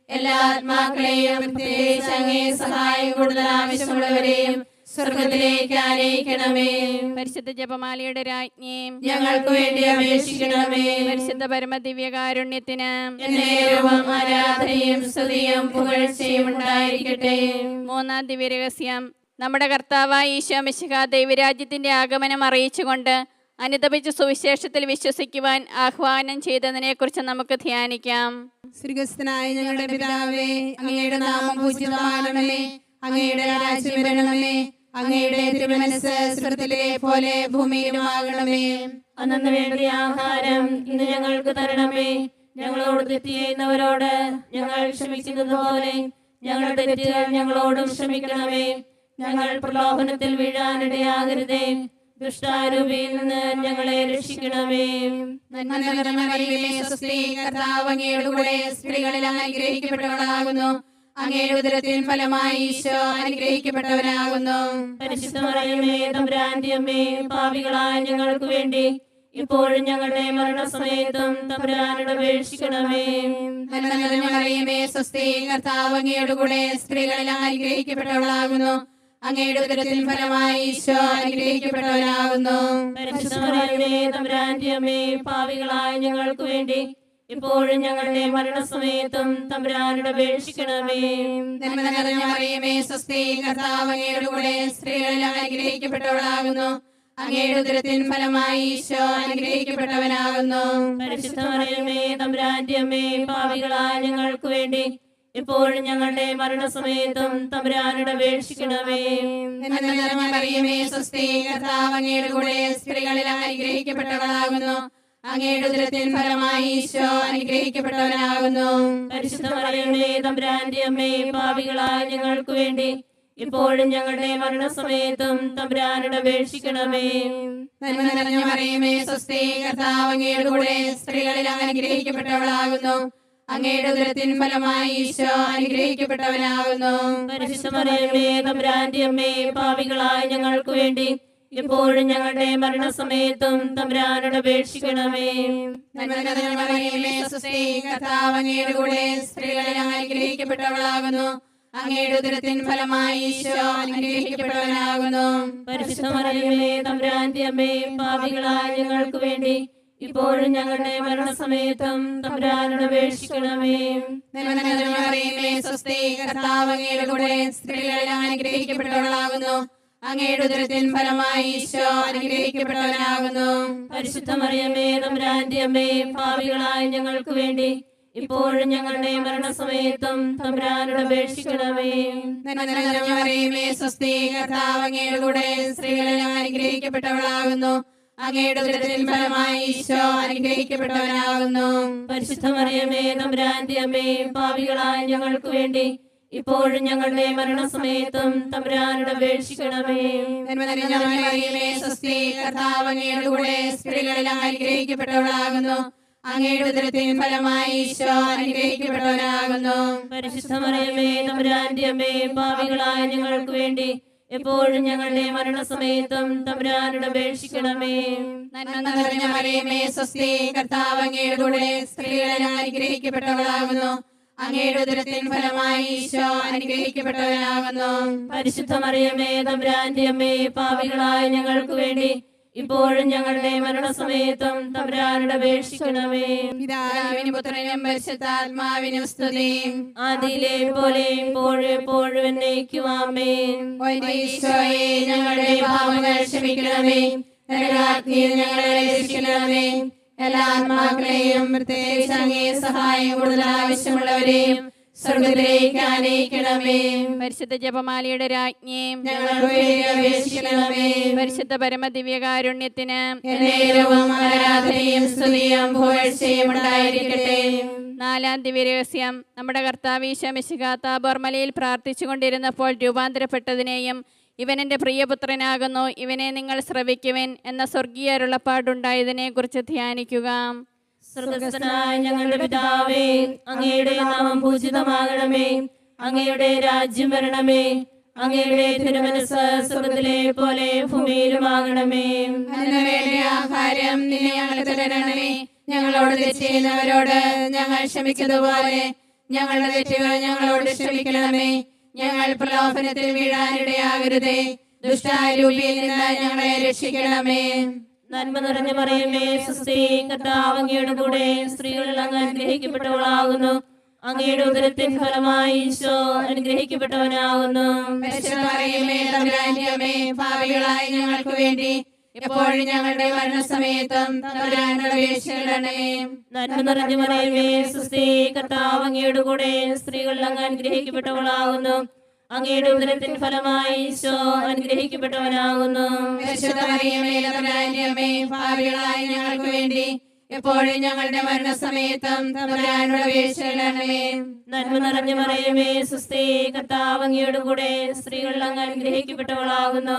എല്ലാ ആത്മാക്കളെയും പ്രത്യേകിച്ച് അങ്ങേ സഹായം കൂടുതൽ ആവശ്യമുള്ളവരെയും സ്വർഗത്തിലേക്ക് ആനയിക്കണമേ. പരിശുദ്ധ ജപമാലയുടെ രാജ്ഞിയും ഞങ്ങൾക്ക് വേണ്ടി അപേക്ഷിക്കണമേ. പരിശുദ്ധ പരമദിവ്യകാരുണ്യത്തിന് എന്നേരവും ആരാധനയും സ്തുതിയും പുകഴ്ചയും ഉണ്ടായിരിക്കട്ടെ. മൂന്നാം ദിവ്യരഹസ്യം. നമ്മുടെ കർത്താവായ ഈശോ മിശിഹാ ദൈവരാജ്യത്തിന്റെ ആഗമനം അറിയിച്ചുകൊണ്ട് അനുതപിച്ച് സുവിശേഷത്തിൽ വിശ്വസിക്കുവാൻ ആഹ്വാനം ചെയ്തതിനെ കുറിച്ച് നമുക്ക് ധ്യാനിക്കാം. സ്വർഗ്ഗസ്ഥനായ ഞങ്ങളുടെ പിതാവേ, അങ്ങയുടെ നാമം പൂജിതമാകണമേ. അങ്ങയുടെ രാജ്യം വരണമേ. അങ്ങയുടെ തിരുമനസ്സ് സ്വർഗ്ഗത്തിലെ പോലെ ഭൂമിയിലുമാകണമേ. അന്നു വേണ്ടിയ ആഹാരം ഇന്ന് ഞങ്ങൾക്ക് തരണമേ. ഞങ്ങളോട് തെറ്റ് ചെയ്യുന്നവരോട് ഞങ്ങൾ ക്ഷമിക്കുന്നത് പോലെ ഞങ്ങളുടെ തെറ്റുകൾ ഞങ്ങളോടും ക്ഷമിക്കണമേ. ഞങ്ങൾ പ്രലോഭനത്തിൽ വീഴാനിടയാകരുതേ. ദുഷ്ടാരൂപിയിൽ നിന്ന് ഞങ്ങളെ രക്ഷിക്കണമേ. നന്മ നിറഞ്ഞ മറിയമേ, സ്വസ്തി, കർത്താവ് അങ്ങയുടെ കൂടെ, സ്ത്രീകളിൽ അങ്ങ് അനുഗ്രഹിക്കപ്പെട്ടവളാകുന്നു. അങ്ങയുടെ ഉദരത്തിൻ ഫലമായി ഈശോ അനുഗ്രഹിക്കപ്പെട്ടവനാകുന്നു. പരിശുദ്ധ മറിയമേ തമ്പുരാന്റെ അമ്മേ, പാപികളായ ഞങ്ങൾക്ക് വേണ്ടി ഇപ്പോഴും ഞങ്ങളുടെ മരണസമയത്തും തമ്പുരാനോട് അപേക്ഷിക്കണമേ. നന്മ നിറഞ്ഞ മറിയമേ, സ്വസ്തി, കർത്താവ് അങ്ങയുടെ കൂടെ, സ്ത്രീകളിൽ അങ്ങ് അനുഗ്രഹിക്കപ്പെട്ടവളാകുന്നു. അങ്ങയുടെ ഉദരത്തിൻ ഫലമായി ഈശോ അനുഗ്രഹിക്കപ്പെട്ടവനാകുന്നു. പരിശുദ്ധ മറിയമേ തമ്പുരാന്റെ അമ്മേ, പാപികളായ ഞങ്ങൾക്ക് വേണ്ടി ഇപ്പോഴും ഞങ്ങളുടെ മരണസമയത്തും തമ്പുരാനോട് അപേക്ഷിക്കണമേ. നന്മ നിറഞ്ഞ മറിയമേ, സ്വസ്തി, കർത്താവ് അങ്ങയുടെ കൂടെ, സ്ത്രീകളിൽ അങ്ങ് അനുഗ്രഹിക്കപ്പെട്ടവളാകുന്നു. അങ്ങയുടെ ഉദരത്തിൻ ഫലമായി ഈശോ അനുഗ്രഹിക്കപ്പെട്ടവനാകുന്നു. പരിശുദ്ധ മറിയമേ തമ്പുരാന്റെ അമ്മേ, പാപികളായ ഞങ്ങൾക്ക് വേണ്ടി ഇപ്പോഴും ഞങ്ങളുടെ മരണസമയത്തും തമ്പുരാനോട് അപേക്ഷിക്കണമേ. നന്മ നിറഞ്ഞ മറിയമേ, സ്വസ്തി, കർത്താവ് അങ്ങയുടെ കൂടെ, സ്ത്രീകളിൽ അങ്ങ് അനുഗ്രഹിക്കപ്പെട്ടവളാകുന്നു. അങ്ങയുടെ ഉദരത്തിൻ ഫലമായി ഈശോ അനുഗ്രഹിക്കപ്പെട്ടവനാകുന്നു. പരിശുദ്ധ മറിയമേ തമ്പുരാന്റെ അമ്മേ, പാപികളായ ഞങ്ങൾക്ക് വേണ്ടി ഇപ്പോഴും ഞങ്ങളുടെ മരണസമയത്തും തമ്പുരാനോട് അപേക്ഷിക്കണമേ. നന്മ നിറഞ്ഞ മറിയമേ, സ്വസ്തി, കർത്താവ് അങ്ങയുടെ കൂടെ, സ്ത്രീകളിൽ അങ്ങ് അനുഗ്രഹിക്കപ്പെട്ടവളാകുന്നു. അങ്ങയുടെ ഉദരത്തിൻ ഫലമായി ഈശോ അനുഗ്രഹിക്കപ്പെട്ടവനാകുന്നു. പരിശുദ്ധ മറിയമേ തമ്പുരാന്റെ അമ്മേ, പാപികളായ ഞങ്ങൾക്ക് വേണ്ടി ഇപ്പോഴും ഞങ്ങളുടെ മരണസമയത്തും തമ്പുരാനോട് അപേക്ഷിക്കണമേ. നന്മ നിറഞ്ഞ മറിയമേ, സ്വസ്തി, കർത്താവ് അങ്ങയുടെ കൂടെ, സ്ത്രീകളിൽ അങ്ങ് അനുഗ്രഹിക്കപ്പെട്ടവളാകുന്നു. അങ്ങയുടെ ഉദരത്തിൻ ഫലമായി ഈശോ അനുഗ്രഹിക്കപ്പെട്ടവനാകുന്നു. പരിശുദ്ധ മറിയമേ തമ്പുരാന്റെ അമ്മേ, പാപികളായ ഞങ്ങൾക്ക് വേണ്ടി ഇപ്പോഴും ഞങ്ങളുടെ മരണസമയത്തും തമ്പുരാനോട് അപേക്ഷിക്കണമേ. നന്മ നിറഞ്ഞ മറിയമേ, സ്വസ്തി, കർത്താവ് അങ്ങയുടെ കൂടെ, സ്ത്രീകളിൽ അങ്ങ് അനുഗ്രഹിക്കപ്പെട്ടവളാകുന്നു. അങ്ങയുടെ ഉദരത്തിൻ ഫലമായി ഈശോ അനുഗ്രഹിക്കപ്പെട്ടവനാകുന്നു. പരിശുദ്ധ മറിയമേ തമ്പുരാന്റെ അമ്മേ, പാപികളായ ഞങ്ങൾക്ക് വേണ്ടി ഇപ്പോഴും ഞങ്ങളുടെ മരണസമയത്തും തമ്പുരാനോട് അപേക്ഷിക്കണമേ. നന്മ നിറഞ്ഞ മറിയമേ, സ്വസ്തി, കർത്താവ് അങ്ങയുടെ കൂടെ, സ്ത്രീകളിൽ അങ്ങ് അനുഗ്രഹിക്കപ്പെട്ടവളാകുന്നു. അങ്ങയുടെ ഉദരത്തിൻ ഫലമായി ഈശോ അനുഗ്രഹിക്കപ്പെട്ടവനാകുന്നു. പരിശുദ്ധ മറിയമേ തമ്പുരാന്റെ അമ്മേ, പാപികളായ ഞങ്ങൾക്ക് വേണ്ടി ഇപ്പോഴും ഞങ്ങളുടെ മരണസമയത്തും തമ്പുരാനോട് അപേക്ഷിക്കണമേ. നന്മ നിറഞ്ഞ മറിയമേ, സ്വസ്തി, കർത്താവ് അങ്ങയുടെ കൂടെ, സ്ത്രീകളിൽ അങ്ങ് അനുഗ്രഹിക്കപ്പെട്ടവളാകുന്നു. അങ്ങയുടെ ഉദരത്തിൻ ഫലമായി ഈശോ അനുഗ്രഹിക്കപ്പെട്ടവനാകുന്നു. പരിശുദ്ധ മറിയമേ തമ്പുരാന്റെ അമ്മേ, പാപികളായ ഞങ്ങൾക്ക് വേണ്ടി എപ്പോഴും ഞങ്ങളുടെ മരണസമയത്തും തമ്പുരാനോട് അപേക്ഷിക്കണമേ. നന്മ നിറഞ്ഞ മറിയമേ സ്വസ്തി, കർത്താവ് അങ്ങയുടെ കൂടെ സ്ത്രീകളിൽ അനുഗ്രഹിക്കപ്പെട്ടവളാകുന്നു. അങ്ങയുടെ ഉദരത്തിൻ ഫലമായി ഈശോ അനുഗ്രഹിക്കപ്പെട്ടവനാകുന്നു. പരിശുദ്ധ മറിയമേ തമ്പുരാന്റെ അമ്മേ, പാപികളായ ഞങ്ങൾക്ക് വേണ്ടി ഇപ്പോഴും ഞങ്ങളുടെ മരണസമയത്തും തമ്പുരാനോട് അപേക്ഷിക്കണമേ. പിതാവിനും പുത്രനും പരിശുദ്ധാത്മാവിനും സ്തുതി. ആദിയിലെ പോലെ ഇപ്പോഴും എപ്പോഴും എന്നേക്കും ആമേൻ. ഈശോയെ, ഞങ്ങളുടെ പാപങ്ങൾ ക്ഷമിക്കണമേ. നരകാഗ്നിയിൽ ഞങ്ങളെ രക്ഷിക്കണമേ. എല്ലാ ആത്മാക്കളെയും പ്രത്യേകിച്ച് അങ്ങേ സഹായം കൂടുതൽ ആവശ്യമുള്ളവരെയും സ്വർഗ്ഗത്തിലേക്ക് ആനയിക്കണമേ. പരിശുദ്ധ ജപമാലയുടെ രാജ്ഞിയും ഞങ്ങൾക്ക് വേണ്ടി അപേക്ഷിക്കണമേ. പരിശുദ്ധ പരമദിവ്യകാരുണ്യത്തിന് എന്നേരവും ആരാധനയും സ്തുതിയും പുകഴ്ചയും ഉണ്ടായിരിക്കട്ടെ. നാലാം ദിവ്യരഹസ്യം. നമ്മുടെ കർത്താവ് ഈശോ മിശിഹാ താബോർ മലയിൽ പ്രാർത്ഥിച്ചു കൊണ്ടിരുന്നപ്പോൾ രൂപാന്തരപ്പെട്ടതിനെയും ഇവൻ എൻ്റെ പ്രിയപുത്രനാകുന്നു, ഇവനെ നിങ്ങൾ ശ്രവിക്കുവിൻ എന്ന സ്വർഗീയ അരുളപ്പാടുണ്ടായതിനെ കുറിച്ച് ധ്യാനിക്കുക. സ്വർഗ്ഗസ്ഥനായ ഞങ്ങളുടെ പിതാവേ, അങ്ങയുടെ നാമം പൂജിതമാകണമേ. അങ്ങയുടെ രാജ്യം വരണമേ. അങ്ങയുടെ തിരുമനസ്സ് സ്വർഗ്ഗത്തിലെ പോലെ ഭൂമിയിലുമാകണമേ. അതിനു വേണ്ട ആഹാരം നിന്നെ ഞങ്ങൾക്ക് തരണമേ. ഞങ്ങളോട് തെറ്റ് ചെയ്യുന്നവരോട് ഞങ്ങൾ ക്ഷമിച്ചതുപോലെ ഞങ്ങളുടെ തെറ്റുകൾ ഞങ്ങളോട് ക്ഷമിക്കണമേ. ഞങ്ങൾ പ്രലോഭനത്തിൽ വീഴാനിടയാകരുതേ. ദുഷ്ടാരൂപിയിൽ നിന്ന് ഞങ്ങളെ രക്ഷിക്കണമേ. നന്മ നിറഞ്ഞ മറിയമേ സ്വസ്തി, കർത്താവ് അങ്ങയുടെ കൂടെ സ്ത്രീകളിൽ അങ്ങ് അനുഗ്രഹിക്കപ്പെട്ടവളാകുന്നു. അങ്ങയുടെ ഉദരത്തിൻ ഫലമായി ഈശോ അനുഗ്രഹിക്കപ്പെട്ടവനാകുന്നു. പരിശുദ്ധ മറിയമേ തമ്പുരാന്റെ അമ്മേ, പാപികളായ ഞങ്ങൾക്ക് വേണ്ടി എപ്പോഴും ഞങ്ങളുടെ മരണസമയത്തും തമ്പുരാനോട് അപേക്ഷിക്കണമേ. നന്മ നിറഞ്ഞ മറിയമേ സ്വസ്തി, കർത്താവ് അങ്ങയുടെ കൂടെ സ്ത്രീകളിൽ അങ്ങ് അനുഗ്രഹിക്കപ്പെട്ടവളാകുന്നു. അങ്ങയുടെ ഉദരത്തിൻ ഫലമായി ഈശോ അനുഗ്രഹിക്കപ്പെട്ടവനാകുന്നു. പരിശുദ്ധ മറിയമേ തമ്പുരാന്റെ അമ്മേ, പാപികളായ ഞങ്ങൾക്ക് വേണ്ടി എപ്പോഴും ഞങ്ങളുടെ മരണസമയത്തും തമ്പുരാനോട് അപേക്ഷിക്കണമേ. നന്മ നിറഞ്ഞ മറിയമേ സ്വസ്തി, കർത്താവ് അങ്ങയുടെ കൂടെ സ്ത്രീകളിൽ അങ്ങ് അനുഗ്രഹിക്കപ്പെട്ടവളാകുന്നു.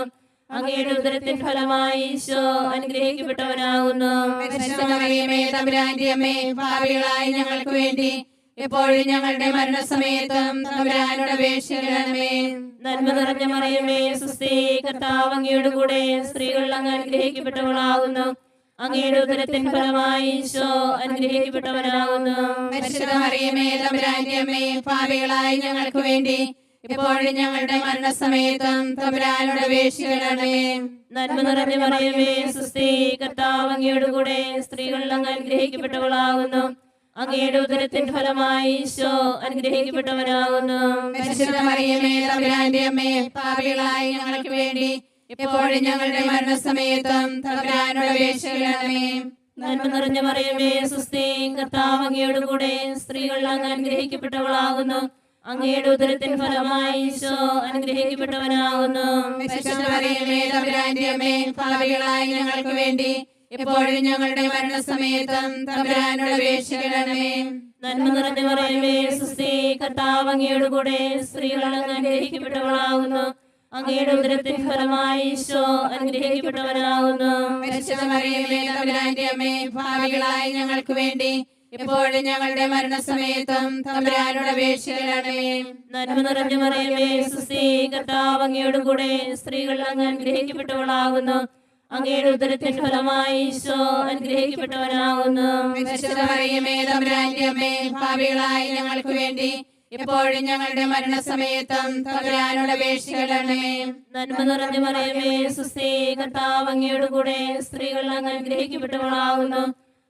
അങ്ങയുടെ ഉദരത്തിൻ ഫലമായി ഈശോ അനുഗ്രഹിക്കപ്പെട്ടവനാകുന്നു. പരിശുദ്ധ മറിയമേ തമ്പുരാന്റെ അമ്മേ, പാപികളായ ഞങ്ങൾക്ക് വേണ്ടി എപ്പോഴും ഞങ്ങളുടെ മരണസമയത്തും തമ്പുരാനോട് അപേക്ഷിക്കണമേ. നന്മ നിറഞ്ഞ മറിയമേ സ്വസ്തി, കർത്താവ് അങ്ങയുടെ കൂടെ സ്ത്രീകളിൽ അങ്ങ് അനുഗ്രഹിക്കപ്പെട്ടവളാകുന്നു. അങ്ങയുടെ ഉദരത്തിൻ ഫലമായി ഈശോ അനുഗ്രഹിക്കപ്പെട്ടവനാകുന്നു. പരിശുദ്ധ മറിയമേ തമ്പുരാന്റെ അമ്മേ, പാപികളായ ഞങ്ങൾക്ക് വേണ്ടി എപ്പോഴും ഞങ്ങളുടെ മരണസമയത്തും തമ്പുരാനോട് അപേക്ഷിക്കണമേ. നന്മ നിറഞ്ഞ മറിയമേ സ്വസ്തി, കർത്താവ് അങ്ങയുടെ കൂടെ സ്ത്രീകളിൽ അങ്ങ് അനുഗ്രഹിക്കപ്പെട്ടവളാകുന്നു. അങ്ങയുടെ ഉദരത്തിൻ ഫലമായി ഈശോ അനുഗ്രഹിക്കപ്പെട്ടവനാകുന്നു. പരിശുദ്ധ മറിയമേ തമ്പുരാന്റെ അമ്മേ, പാപികളായ ഞങ്ങൾക്ക് വേണ്ടി എപ്പോഴും ഞങ്ങളുടെ മരണസമയത്തും തമ്പുരാനോട് അപേക്ഷിക്കണമേ. നന്മ നിറഞ്ഞ മറിയമേ സ്വസ്തി, കർത്താവ് അങ്ങയുടെ കൂടെ സ്ത്രീകളിൽ അങ്ങ് അനുഗ്രഹിക്കപ്പെട്ടവളാകുന്നു. അങ്ങയുടെ ഉദരത്തിൻ ഫലമായി ഈശോ അനുഗ്രഹിക്കപ്പെട്ടവനാകുന്നു. പരിശുദ്ധ മറിയമേ തമ്പുരാന്റെ അമ്മേ, പാപികളായ ഞങ്ങൾക്ക് വേണ്ടി എപ്പോഴും ഞങ്ങളുടെ മരണസമയത്തും തമ്പുരാനോട് അപേക്ഷിക്കണമേ. നന്മ നിറഞ്ഞ മറിയമേ സ്വസ്തി, കർത്താവ് അങ്ങയുടെ കൂടെ സ്ത്രീകളിൽ അങ്ങ് അനുഗ്രഹിക്കപ്പെട്ടവളാകുന്നു. അങ്ങയുടെ ഉദരത്തിൻ ഫലമായി ഈശോ അനുഗ്രഹിക്കപ്പെട്ടവനാകുന്നു. പരിശുദ്ധ മറിയമേ തമ്പുരാന്റെ അമ്മേ, പാപികളായ ഞങ്ങൾക്ക് വേണ്ടി എപ്പോഴും ഞങ്ങളുടെ മരണസമയത്തും തമ്പുരാനോട് അപേക്ഷിക്കണമേ. നന്മ നിറഞ്ഞ മറിയമേ സ്വസ്തി, കർത്താവ് അങ്ങയുടെ കൂടെ സ്ത്രീകളിൽ അങ്ങ് അനുഗ്രഹിക്കപ്പെട്ടവളാകുന്നു. അങ്ങയുടെ ഉദരത്തിൻ ഫലമായി ഈശോ അനുഗ്രഹിക്കപ്പെട്ടവനാകുന്നു. പരിശുദ്ധ മറിയമേ തമ്പുരാന്റെ അമ്മേ, പാപികളായ ഞങ്ങൾക്ക് വേണ്ടി എപ്പോഴും ഞങ്ങളുടെ മരണസമയത്തും തമ്പുരാനോട് അപേക്ഷിക്കണമേ. നന്മ നിറഞ്ഞ മറിയമേ സ്വസ്തി, കർത്താവ് അങ്ങയുടെ കൂടെ സ്ത്രീകളിൽ അങ്ങ് അനുഗ്രഹിക്കപ്പെട്ടവളാകുന്നു.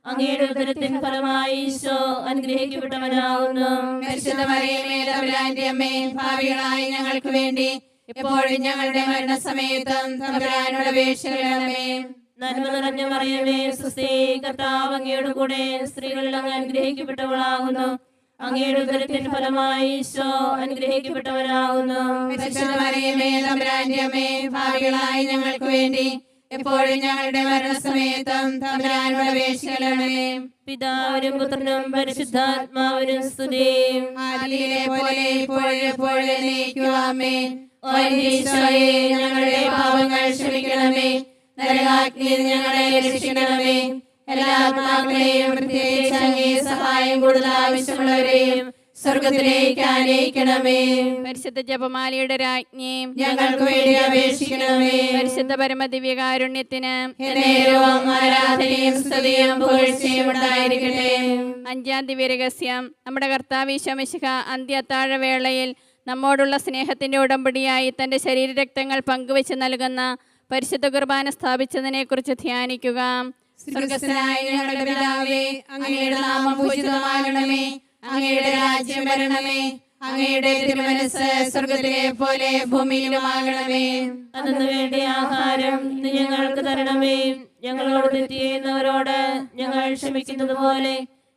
അങ്ങയുടെ ഉദരത്തിൻ ഫലമായി ഈശോ അനുഗ്രഹിക്കപ്പെട്ടവനാകുന്നു. പരിശുദ്ധ മറിയമേ തമ്പുരാന്റെ അമ്മേ, പാപികളായ ഞങ്ങൾക്ക് വേണ്ടി എപ്പോഴും ഞങ്ങളുടെ മരണസമയത്തും തമ്പുരാനോട് അപേക്ഷിക്കണമേ. നന്മ നിറഞ്ഞ മറിയമേ സ്വസ്തി, കർത്താവ് അങ്ങയുടെ കൂടെ സ്ത്രീകളിൽ അങ്ങ് അനുഗ്രഹിക്കപ്പെട്ടവളാകുന്നു. അങ്ങയുടെ ഉദരത്തിൻ ഫലമായി ഈശോ അനുഗ്രഹിക്കപ്പെട്ടവനാകുന്നു. പരിശുദ്ധ മറിയമേ തമ്പുരാന്റെ അമ്മേ, പാപികളായ ഞങ്ങൾക്ക് വേണ്ടി എപ്പോഴും ഞങ്ങളുടെ മരണസമയത്തും തമ്പുരാനോട് അപേക്ഷിക്കണമേ. പിതാവിനും പുത്രനും പരിശുദ്ധാത്മാവിനും സ്തുതി. ആദിയിലെ പോലെ ഇപ്പോഴും എപ്പോഴും എന്നേക്കും ആമേൻ. ഓ ഈശോയെ, ഞങ്ങളുടെ പാപങ്ങൾ ക്ഷമിക്കണമേ. നരകാഗ്നിയിൽ ഞങ്ങളെ രക്ഷിക്കണമേ. എല്ലാ ആത്മാക്കളെയും പ്രത്യേകിച്ച് അങ്ങേ സഹായം കൂടുതൽ ആവശ്യമുള്ളവരെയും സ്വർഗത്തിലേക്ക് ആനയിക്കണമേ. പരിശുദ്ധ ജപമാലയുടെ രാജ്ഞി, ഞങ്ങൾക്ക് വേണ്ടി അപേക്ഷിക്കണമേ. പരിശുദ്ധ പരമദിവ്യകാരുണ്യത്തിന് എന്നേരവും ആരാധനയും സ്തുതിയും പുകഴ്ചയും ഉണ്ടായിരിക്കട്ടെ. അഞ്ചാം ദിവ്യരഹസ്യം, നമ്മുടെ കർത്താവ് ഈശോ മിശിഹ അന്ത്യ അത്താഴവേളയിൽ നമ്മോടുള്ള സ്നേഹത്തിൻ്റെ ഉടമ്പടിയായി തൻ്റെ ശരീരരക്തങ്ങൾ പങ്കുവെച്ച് നൽകുന്ന പരിശുദ്ധ കുർബാന സ്ഥാപിച്ചതിനെക്കുറിച്ച് ധ്യാനിക്കുക. സ്വർഗസ്ഥനായ ഞങ്ങളുടെ പിതാവേ, അങ്ങയുടെ നാമം പൂജിതമാകണമേ. അങ്ങയുടെ രാജ്യം വരണമേ. അങ്ങയുടെ തിരുമനസ്സ് സ്വർഗത്തിലെ പോലെ ഭൂമിയിലുമാകണമേ. അന്നു വേണ്ടി ആഹാരം ഇന്ന് ഞങ്ങൾക്ക് തരണമേ. ഞങ്ങളോട് തെറ്റ് ചെയ്യുന്നവരോട് ഞങ്ങൾ ക്ഷമിക്കുന്നത് പോലെ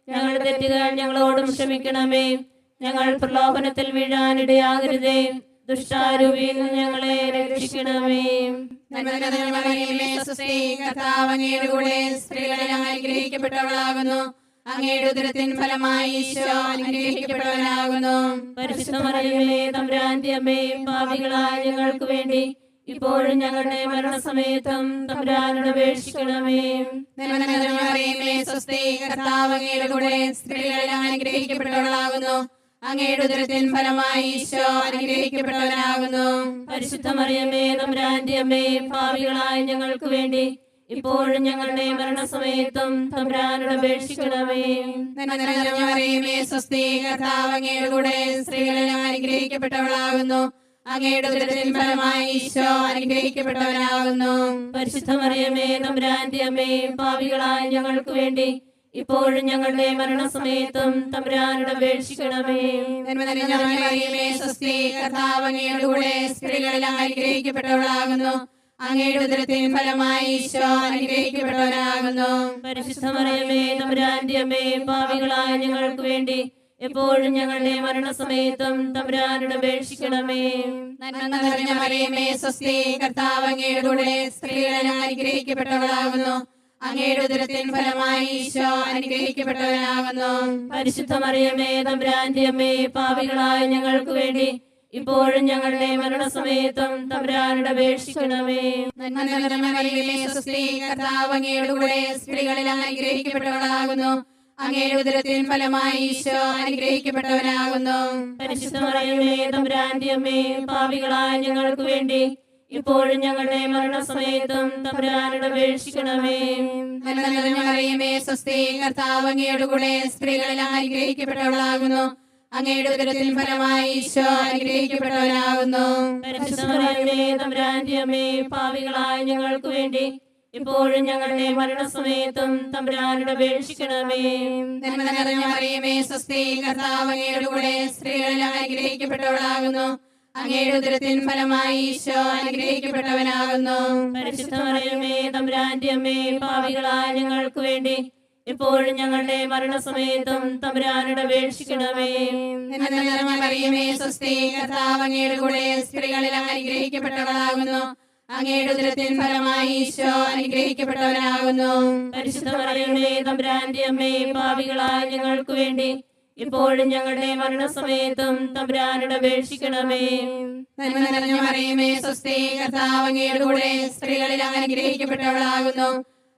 ഞങ്ങളുടെ തെറ്റുകൾ ഞങ്ങളോടും ക്ഷമിക്കണമേ. ഞങ്ങൾ പ്രലോഭനത്തിൽ വീഴാനിടയാകരുതേ. ദുഷ്ടാരൂപിയിൽ നിന്ന് ഞങ്ങളെ രക്ഷിക്കണമേ. നന്മ നിറഞ്ഞ മറിയമേ, സ്വസ്തി, കർത്താവ് അങ്ങയുടെ കൂടെ സ്ത്രീകളിൽ അങ്ങ് അനുഗ്രഹിക്കപ്പെട്ടവളാകുന്നു. അങ്ങയുടെ ഉദരത്തിൻ ഫലമായി ഈശോ അനുഗ്രഹിക്കപ്പെട്ടവനാകുന്നു. പരിശുദ്ധ മറിയമേ, തമ്പുരാന്റെ അമ്മേ, പാപികളായ ഞങ്ങൾക്ക് വേണ്ടി ഇപ്പോഴും ഞങ്ങളുടെ മരണസമയത്തും തമ്പുരാനോട് അപേക്ഷിക്കണമേ. നന്മ നിറഞ്ഞ മറിയമേ, സ്വസ്തി, കർത്താവ് അങ്ങയുടെ കൂടെ സ്ത്രീകളിൽ അങ്ങ് അനുഗ്രഹിക്കപ്പെട്ടവളാകുന്നു. അങ്ങയുടെ ഉദരത്തിൻ ഫലമായി ഈശോ അനുഗ്രഹിക്കപ്പെട്ടവനാകുന്നു. പരിശുദ്ധ മറിയമേ, തമ്പുരാന്റെ അമ്മേ, പാപികളായ ഞങ്ങൾക്ക് വേണ്ടി ഇപ്പോഴും ഞങ്ങളുടെ മരണസമയത്തും തമ്പുരാനോട് അപേക്ഷിക്കണമേ. നന്മ നിറഞ്ഞ മറിയമേ, സ്വസ്തി, കർത്താവ് അങ്ങയുടെ കൂടെ സ്ത്രീകളിൽ അങ്ങ് അനുഗ്രഹിക്കപ്പെട്ടവളാകുന്നു. അങ്ങയുടെ ഉദരത്തിൻ ഫലമായി ഈശോ അനുഗ്രഹിക്കപ്പെട്ടവനാകുന്നു. പരിശുദ്ധ മറിയമേ, തമ്പുരാന്റെ അമ്മേ, പാപികളായ ഞങ്ങൾക്ക് വേണ്ടി ഇപ്പോഴും ഞങ്ങളുടെ മരണസമയത്തും തമ്പുരാനോട് അപേക്ഷിക്കണമേ. നന്മ നിറഞ്ഞ മറിയമേ, സ്വസ്തി, കർത്താവ് അങ്ങയുടെ കൂടെ സ്ത്രീകളിൽ അങ്ങ് അനുഗ്രഹിക്കപ്പെട്ടവളാകുന്നു. അങ്ങയുടെ ഉദരത്തിൻ ഫലമായി ഈശോ അനുഗ്രഹിക്കപ്പെട്ടവനാകുന്നു. പരിശുദ്ധ മറിയമേ, തമ്പുരാന്റെ അമ്മേ, പാപികളായ ഞങ്ങൾക്ക് വേണ്ടി എപ്പോഴും ഞങ്ങളുടെ മരണസമയത്തും തമ്പുരാനോട് അപേക്ഷിക്കണമേ. നന്മ നിറഞ്ഞ മറിയമേ, സ്വസ്തി, കർത്താവ് അങ്ങയുടെ കൂടെ സ്ത്രീകളിൽ അങ്ങ് അനുഗ്രഹിക്കപ്പെട്ടവളാകുന്നു. അങ്ങയുടെ ഉദരത്തിൻ ഫലമായി ഈശോ അനുഗ്രഹിക്കപ്പെട്ടവനാകുന്നു. പരിശുദ്ധ മറിയമേ, തമ്പുരാന്റെ അമ്മേ, പാപികളായ ഞങ്ങൾക്ക് വേണ്ടി ഇപ്പോഴും ഞങ്ങളുടെ മരണസമയത്തും തമ്പുരാനോട് അപേക്ഷിക്കണമേ. നന്മ നിറഞ്ഞ മറിയമേ, സ്വസ്തി, കർത്താവ് അങ്ങയുടെ കൂടെ സ്ത്രീകളിൽ അങ്ങ് അനുഗ്രഹിക്കപ്പെട്ടവളാകുന്നു. അങ്ങയുടെ ഉദരത്തിൻ ഫലമായി ഈശോ അനുഗ്രഹിക്കപ്പെട്ടവനാകുന്നു. പരിശുദ്ധ മറിയമേ, തമ്പുരാന്റെ അമ്മേ, പാപികളായ ഞങ്ങൾക്ക് വേണ്ടി ഇപ്പോഴും ഞങ്ങളുടെ മരണസമയത്തും തമ്പുരാനോട് അപേക്ഷിക്കണമേ. നന്മ നിറഞ്ഞ മറിയമേ, സ്വസ്തി, കർത്താവ് അങ്ങയുടെ കൂടെ സ്ത്രീകളിൽ അങ്ങ് അനുഗ്രഹിക്കപ്പെട്ടവളാകുന്നു. അങ്ങയുടെ ഉദരത്തിൻ ഫലമായി ഈശോ അനുഗ്രഹിക്കപ്പെട്ടവനാകുന്നു. പരിശുദ്ധ മറിയമേ, തമ്പുരാന്റെ അമ്മേ, പാപികളായ ഞങ്ങൾക്ക് വേണ്ടി ഇപ്പോഴും ഞങ്ങളുടെ മരണസമയത്തും തമ്പുരാനോട് അപേക്ഷിക്കണമേ. നന്മ നിറഞ്ഞ മറിയമേ, സ്വസ്തി, കർത്താവ് അങ്ങയുടെ കൂടെ സ്ത്രീകളിൽ അങ്ങ് അനുഗ്രഹിക്കപ്പെട്ടവളാകുന്നു. അങ്ങയുടെ ഉദരത്തിൻ ഫലമായി ഈശോ അനുഗ്രഹിക്കപ്പെട്ടവനാകുന്നു. പരിശുദ്ധ മറിയമേ, തമ്പുരാന്റെ അമ്മേ, പാപികളായ ഞങ്ങൾക്ക് വേണ്ടി ഇപ്പോഴും ഞങ്ങളുടെ മരണസമയത്തും തമ്പുരാനോട് അപേക്ഷിക്കണമേ. നന്മ നിറഞ്ഞ മറിയമേ, സ്വസ്തി, കർത്താവ് അങ്ങയുടെ കൂടെ സ്ത്രീകളിൽ അങ്ങ് അനുഗ്രഹിക്കപ്പെട്ടവളാകുന്നു. അങ്ങയുടെ ഉദരത്തിൻ ഫലമായി ഈശോ അനുഗ്രഹിക്കപ്പെട്ടവനാകുന്നു. പരിശുദ്ധ മറിയമേ, തമ്പുരാന്റെ അമ്മേ, പാപികളായ ഞങ്ങൾക്ക് വേണ്ടി ഇപ്പോഴും ഞങ്ങളുടെ മരണസമയത്തും തമ്പുരാനോട് അപേക്ഷിക്കണമേ. നന്മ നിറഞ്ഞ മറിയമേ, സ്വസ്തി, കർത്താവ് അങ്ങയുടെ കൂടെ സ്ത്രീകളിൽ അങ്ങ് അനുഗ്രഹിക്കപ്പെട്ടവളാകുന്നു.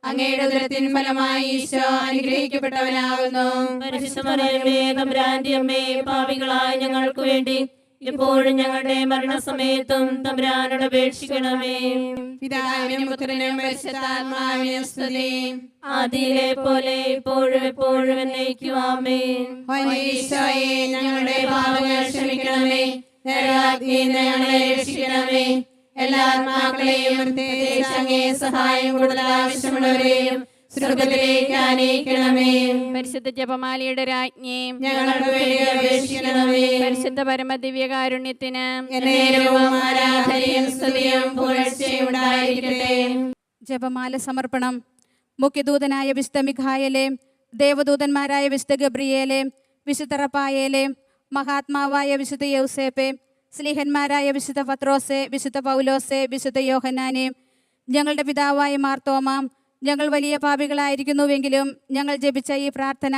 അങ്ങയുടെ ഉദരത്തിൻ ഫലമായി ഈശോ അനുഗ്രഹിക്കപ്പെട്ടവനാകുന്നു. പരിശുദ്ധ മറിയമേ, തമ്പുരാന്റെ അമ്മേ, പാപികളായ ഞങ്ങൾക്ക് വേണ്ടി ഇപ്പോഴും ഞങ്ങളുടെ മരണസമയത്തും തമ്പുരാനോട് അപേക്ഷിക്കണമേ. പിതാവിനും പുത്രനും പരിശുദ്ധാത്മാവിനും സ്തുതി. ആദിയിലെ പോലെ ഇപ്പോഴും എപ്പോഴും എന്നേക്കും ആമേൻ. ഈശോയെ, ഞങ്ങളുടെ പാപങ്ങൾ ക്ഷമിക്കണമേ. നരകാഗ്നിയിൽ നിന്ന് ഞങ്ങളെ രക്ഷിക്കണമേ. എല്ലാ ആത്മാക്കളെയും പ്രത്യേകിച്ച് അങ്ങേ സഹായം കൂടുതൽ ആവശ്യമുള്ളവരെയും സ്വർഗത്തിലേക്ക് ആനയിക്കണമേ. പരിശുദ്ധ ജപമാലയുടെ രാജ്ഞി, ഞങ്ങൾക്ക് വേണ്ടി അപേക്ഷിക്കണമേ. പരിശുദ്ധ പരമദിവ്യകാരുണ്യത്തിന് എന്നേരവും ആരാധനയും സ്തുതിയും പുകഴ്ചയും ഉണ്ടായിരിക്കട്ടെ. ജപമാല സമർപ്പണം. മുഖ്യദൂതനായ വിശുദ്ധ മിഖായേലേ, ദേവദൂതന്മാരായ വിശുദ്ധ ഗബ്രിയേലേ, വിശുദ്ധ റഫായേലേ, മഹാത്മാവായ വിശുദ്ധ യൗസേപ്പേ, സ്ലീഹന്മാരായ വിശുദ്ധ പത്രോസേ, വിശുദ്ധ പൗലോസേ, വിശുദ്ധ യോഹന്നാനേ, ഞങ്ങളുടെ പിതാവായ മാർത്തോമാം, ഞങ്ങൾ വലിയ പാപികളായിരിക്കുന്നുവെങ്കിലും ഞങ്ങൾ ജപിച്ച ഈ പ്രാർത്ഥന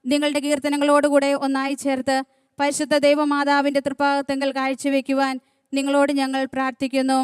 നിങ്ങളുടെ കീർത്തനങ്ങളോടുകൂടെ ഒന്നായി ചേർത്ത് പരിശുദ്ധ ദൈവമാതാവിൻ്റെ തൃപ്പാദത്തെങ്കിൽ കാഴ്ചവെക്കുവാൻ നിങ്ങളോട് ഞങ്ങൾ പ്രാർത്ഥിക്കുന്നു.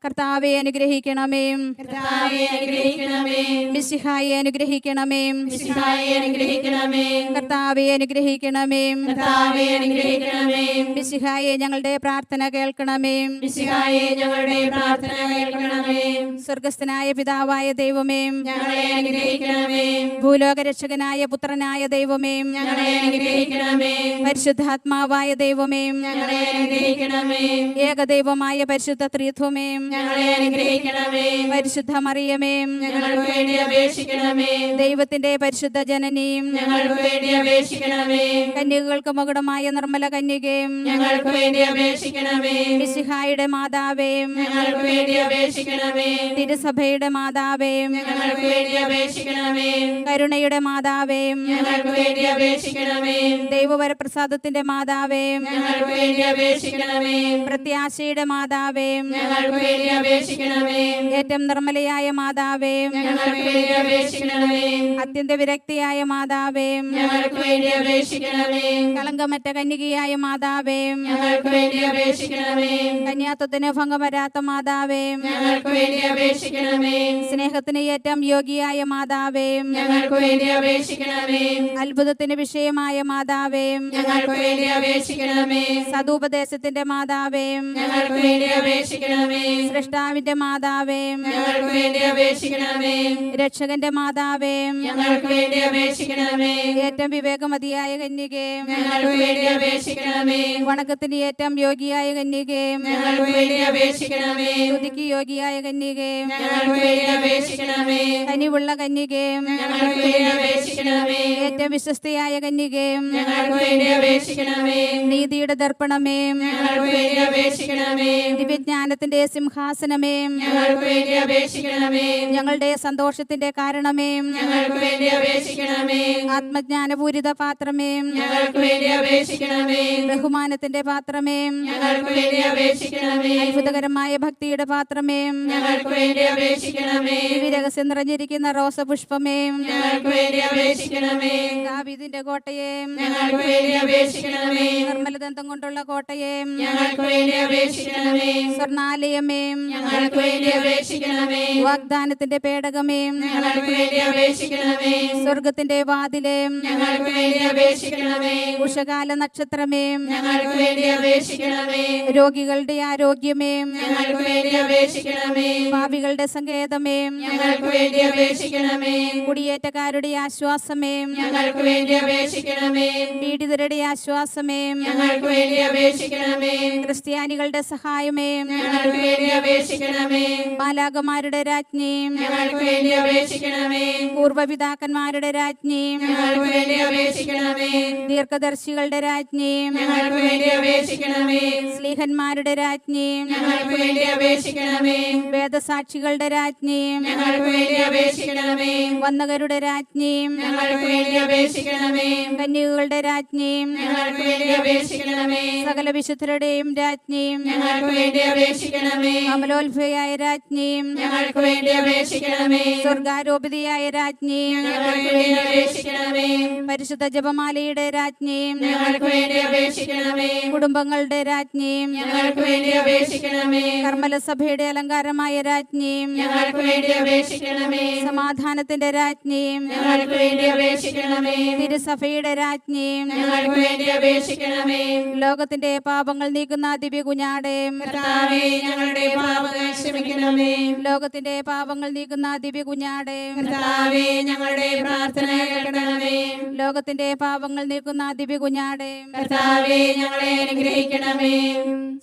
കർത്താവെ അനുഗ്രഹിക്കണമേ. കർത്താവേ അനുഗ്രഹിക്കണമേ. മിശിഹായെ അനുഗ്രഹിക്കണമേ. മിശിഹായെ അനുഗ്രഹിക്കണമേ. കർത്താവെ അനുഗ്രഹിക്കണമേ. കർത്താവേ അനുഗ്രഹിക്കണമേ. മിശിഹായെ ഞങ്ങളുടെ പ്രാർത്ഥന കേൾക്കണമേ. മിശിഹായെ ഞങ്ങളുടെ പ്രാർത്ഥന കേൾക്കണമേ. സ്വർഗസ്ഥനായ പിതാവായ ദൈവമേ, ഞങ്ങളെ അനുഗ്രഹിക്കണമേ. ഭൂലോകരക്ഷകനായ പുത്രനായ ദൈവമേ, ഞങ്ങളെ അനുഗ്രഹിക്കണമേ. പരിശുദ്ധാത്മാവായ ദൈവമേ, ഞങ്ങളെ അനുഗ്രഹിക്കണമേ. ഏകദൈവമായ പരിശുദ്ധ ത്രിത്വമേ, ഞങ്ങളെ അനുഗ്രഹിക്കണമേ. പരിശുദ്ധ മറിയമേ, ഞങ്ങൾക്ക് വേണ്ടി അപേക്ഷിക്കണമേ. ദൈവത്തിന്റെ പരിശുദ്ധ ജനനിയും ഞങ്ങൾക്ക് വേണ്ടി അപേക്ഷിക്കണമേ. കന്യകൾക്ക് മകുടമായ നിർമ്മല കന്യകയും ഞങ്ങൾക്ക് വേണ്ടി അപേക്ഷിക്കണമേ. മിശിഹായുടെ മാതാവേയും ഞങ്ങൾക്ക് വേണ്ടി അപേക്ഷിക്കണമേ. തിരുസഭയുടെ മാതാവേയും ഞങ്ങൾക്ക് വേണ്ടി അപേക്ഷിക്കണമേ. കരുണയുടെ മാതാവേയും ഞങ്ങൾക്ക് വേണ്ടി അപേക്ഷിക്കണമേ. ദൈവവരപ്രസാദത്തിന്റെ മാതാവേയും ഞങ്ങൾക്ക് വേണ്ടി അപേക്ഷിക്കണമേ. പ്രത്യാശയുടെ മാതാവേയും ഞങ്ങൾക്ക് വേണ്ടി അപേക്ഷിക്കണമേ. ഏറ്റവും നിർമ്മലയായ മാതാവേയും ഞങ്ങൾക്ക് വേണ്ടി അപേക്ഷിക്കണമേ. അത്യന്ത വിരക്തിയായ മാതാവേയും ഞങ്ങൾക്ക് വേണ്ടി അപേക്ഷിക്കണമേ. കളങ്കമറ്റ കന്യകയായ മാതാവേയും ഞങ്ങൾക്ക് വേണ്ടി അപേക്ഷിക്കണമേ. കന്യാത്വത്തിന് ഭംഗം വരാത്ത മാതാവേയും ഞങ്ങൾക്ക് വേണ്ടി അപേക്ഷിക്കണമേ. സ്നേഹത്തിന് ഏറ്റവും യോഗ്യയായ മാതാവേയും ഞങ്ങൾക്ക് വേണ്ടി അപേക്ഷിക്കണമേ. അത്ഭുതത്തിന് വിഷയമായ മാതാവേയും ഞങ്ങൾക്ക് വേണ്ടി അപേക്ഷിക്കണമേ. സദുപദേശത്തിന്റെ മാതാവേയും ഞങ്ങൾക്ക് വേണ്ടി അപേക്ഷിക്കണമേ. സൃഷ്ടാവിന്റെ മാതാവേയും ഞങ്ങൾക്ക് വേണ്ടി അപേക്ഷിക്കണമേ. രക്ഷകന്റെ മാതാവേയും ഞങ്ങൾക്ക് വേണ്ടി അപേക്ഷിക്കണമേ. ഏറ്റവും വിവേകമതിയായ കന്യകയും ഞങ്ങൾക്ക് വേണ്ടി അപേക്ഷിക്കണമേ. വണക്കത്തിന് ഏറ്റവും യോഗ്യയായ കന്യകയും ഞങ്ങൾക്ക് വേണ്ടി അപേക്ഷിക്കണമേ. സ്തുതിക്ക് യോഗ്യയായ കന്യകയും ഞങ്ങൾക്ക് വേണ്ടി അപേക്ഷിക്കണമേ. കനിവുള്ള കന്യകയും ഞങ്ങൾക്ക് വേണ്ടി അപേക്ഷിക്കണമേ. ഏറ്റവും വിശ്വസ്തയായ കന്യകയും ഞങ്ങൾക്ക് വേണ്ടി അപേക്ഷിക്കണമേ. നീതിയുടെ ദർപ്പണമേ, ഞങ്ങൾക്ക് വേണ്ടി അപേക്ഷിക്കണമേ. ദിവ്യജ്ഞാനത്തിന്റെ സിംഹാസനമേ, ഞങ്ങൾക്ക് വേണ്ടി അപേക്ഷിക്കണമേ. ഞങ്ങളുടെ സന്തോഷത്തിന്റെ കാരണമേ, ഞങ്ങൾക്ക് വേണ്ടി അപേക്ഷിക്കണമേ. ആത്മജ്ഞാനപൂരിത പാത്രമേ, ഞങ്ങൾക്ക് വേണ്ടി അപേക്ഷിക്കണമേ. ബഹുമാനത്തിന്റെ പാത്രമേ, ഞങ്ങൾക്ക് വേണ്ടി അപേക്ഷിക്കണമേ. അത്ഭുതകരമായ ഭക്തിയുടെ പാത്രമേ, ഞങ്ങൾക്ക് വേണ്ടി അപേക്ഷിക്കണമേ. ദിവ്യരഹസ്യം നിറഞ്ഞിരിക്കുന്ന റോസപുഷ്പമേ, ഞങ്ങൾക്ക് വേണ്ടി അപേക്ഷിക്കണമേ. ദാവീദിന്റെ കോട്ടയെ, ഞങ്ങൾക്ക് വേണ്ടി അപേക്ഷിക്കണമേ. നിർമ്മലദന്തം കൊണ്ടുള്ള കോട്ടയെ, ഞങ്ങൾക്ക് വേണ്ടി അപേക്ഷിക്കണമേ. സ്വർണാലയമേ, ഞങ്ങൾക്ക് വേണ്ടി അപേക്ഷിക്കണമേ. വാഗ്ദാനത്തിന്റെ പേടകമേ, ഞങ്ങൾക്ക് വേണ്ടി അപേക്ഷിക്കണമേ. സ്വർഗത്തിന്റെ വാതിലേ, ഞങ്ങൾക്ക് വേണ്ടി അപേക്ഷിക്കണമേ. ഉഷകാല നക്ഷത്രമേ, ഞങ്ങൾക്ക് വേണ്ടി അപേക്ഷിക്കണമേ. രോഗികളുടെ ആരോഗ്യമേ, ഞങ്ങൾക്ക് വേണ്ടി അപേക്ഷിക്കണമേ. പാപികളുടെ സങ്കേതമേ, ഞങ്ങൾക്ക് വേണ്ടി അപേക്ഷിക്കണമേ. കുടിയേറ്റക്കാരുടെ ആശ്വാസമേ, ഞങ്ങൾക്ക് വേണ്ടി അപേക്ഷിക്കണമേ. പീഡിതരുടെ ആശ്വാസമേ, ഞങ്ങൾക്ക് വേണ്ടി അപേക്ഷിക്കണമേ. ക്രിസ്ത്യാനികളുടെ സഹായമേ, ഞങ്ങൾക്ക് വേണ്ടി അപേക്ഷിക്കണമേ. മാലാഖമാരുടെ രാജ്ഞി, ഞങ്ങൾക്ക് വേണ്ടി അപേക്ഷിക്കണമേ. പൂർവ്വപിതാക്കന്മാരുടെ രാജ്ഞി, ഞങ്ങൾക്ക് വേണ്ടി അപേക്ഷിക്കണമേ. ദീർഘദർശികളുടെ രാജ്ഞി, ഞങ്ങൾക്ക് വേണ്ടി അപേക്ഷിക്കണമേ. സ്ലീഹന്മാരുടെ രാജ്ഞി, ഞങ്ങൾക്ക് വേണ്ടി അപേക്ഷിക്കണമേ. വേദസാക്ഷികളുടെ രാജ്ഞി, ഞങ്ങൾക്ക് വേണ്ടി അപേക്ഷിക്കണമേ. വന്നകരുടെ രാജ്ഞി, ഞങ്ങൾക്ക് വേണ്ടി അപേക്ഷിക്കണമേ. കന്യകകളുടെ രാജ്ഞി, ഞങ്ങൾക്ക് വേണ്ടി അപേക്ഷിക്കണമേ. സകല വിശുദ്ധരുടെയും രാജ്ഞി, ഞങ്ങൾക്ക് വേണ്ടി അപേക്ഷിക്കണമേ. അമലോത്ഭയായ രാജ്ഞി, ഞങ്ങൾക്ക് വേണ്ടി അപേക്ഷിക്കണമേ. സ്വർഗാരോപിതയായ രാജ്ഞി, ഞങ്ങൾക്ക് വേണ്ടി അപേക്ഷിക്കണമേ. പരിശുദ്ധ ജപമാലയുടെ രാജ്ഞി, ഞങ്ങൾക്ക് വേണ്ടി അപേക്ഷിക്കണമേ. കുടുംബങ്ങളുടെ രാജ്ഞി, ഞങ്ങൾക്ക് വേണ്ടി അപേക്ഷിക്കണമേ. കർമ്മലസഭയുടെ അലങ്കാരമായ രാജ്ഞി, ഞങ്ങൾക്ക് വേണ്ടി അപേക്ഷിക്കണമേ. സമാധാനത്തിന്റെ രാജ്ഞി, ഞങ്ങൾക്ക് വേണ്ടി അപേക്ഷിക്കണമേ. തിരുസഭയുടെ രാജ്ഞി, ഞങ്ങൾക്ക് വേണ്ടി അപേക്ഷിക്കണമേ. ലോകത്തിന്റെ പാപങ്ങൾ നീക്കുന്ന ദിവ്യ കുഞ്ഞാടേ, കർത്താവേ ഞങ്ങളുടെ പാപങ്ങൾ ക്ഷമിക്കണമേ. ലോകത്തിന്റെ പാപങ്ങൾ നീക്കുന്ന ദിവ്യ കുഞ്ഞാടേ, കർത്താവേ ഞങ്ങളുടെ പ്രാർത്ഥന കേൾക്കണമേ. ലോകത്തിന്റെ പാപങ്ങൾ നീക്കുന്ന ദിവ്യ കുഞ്ഞാടേ, കർത്താവേ ഞങ്ങളെ അനുഗ്രഹിക്കണമേ.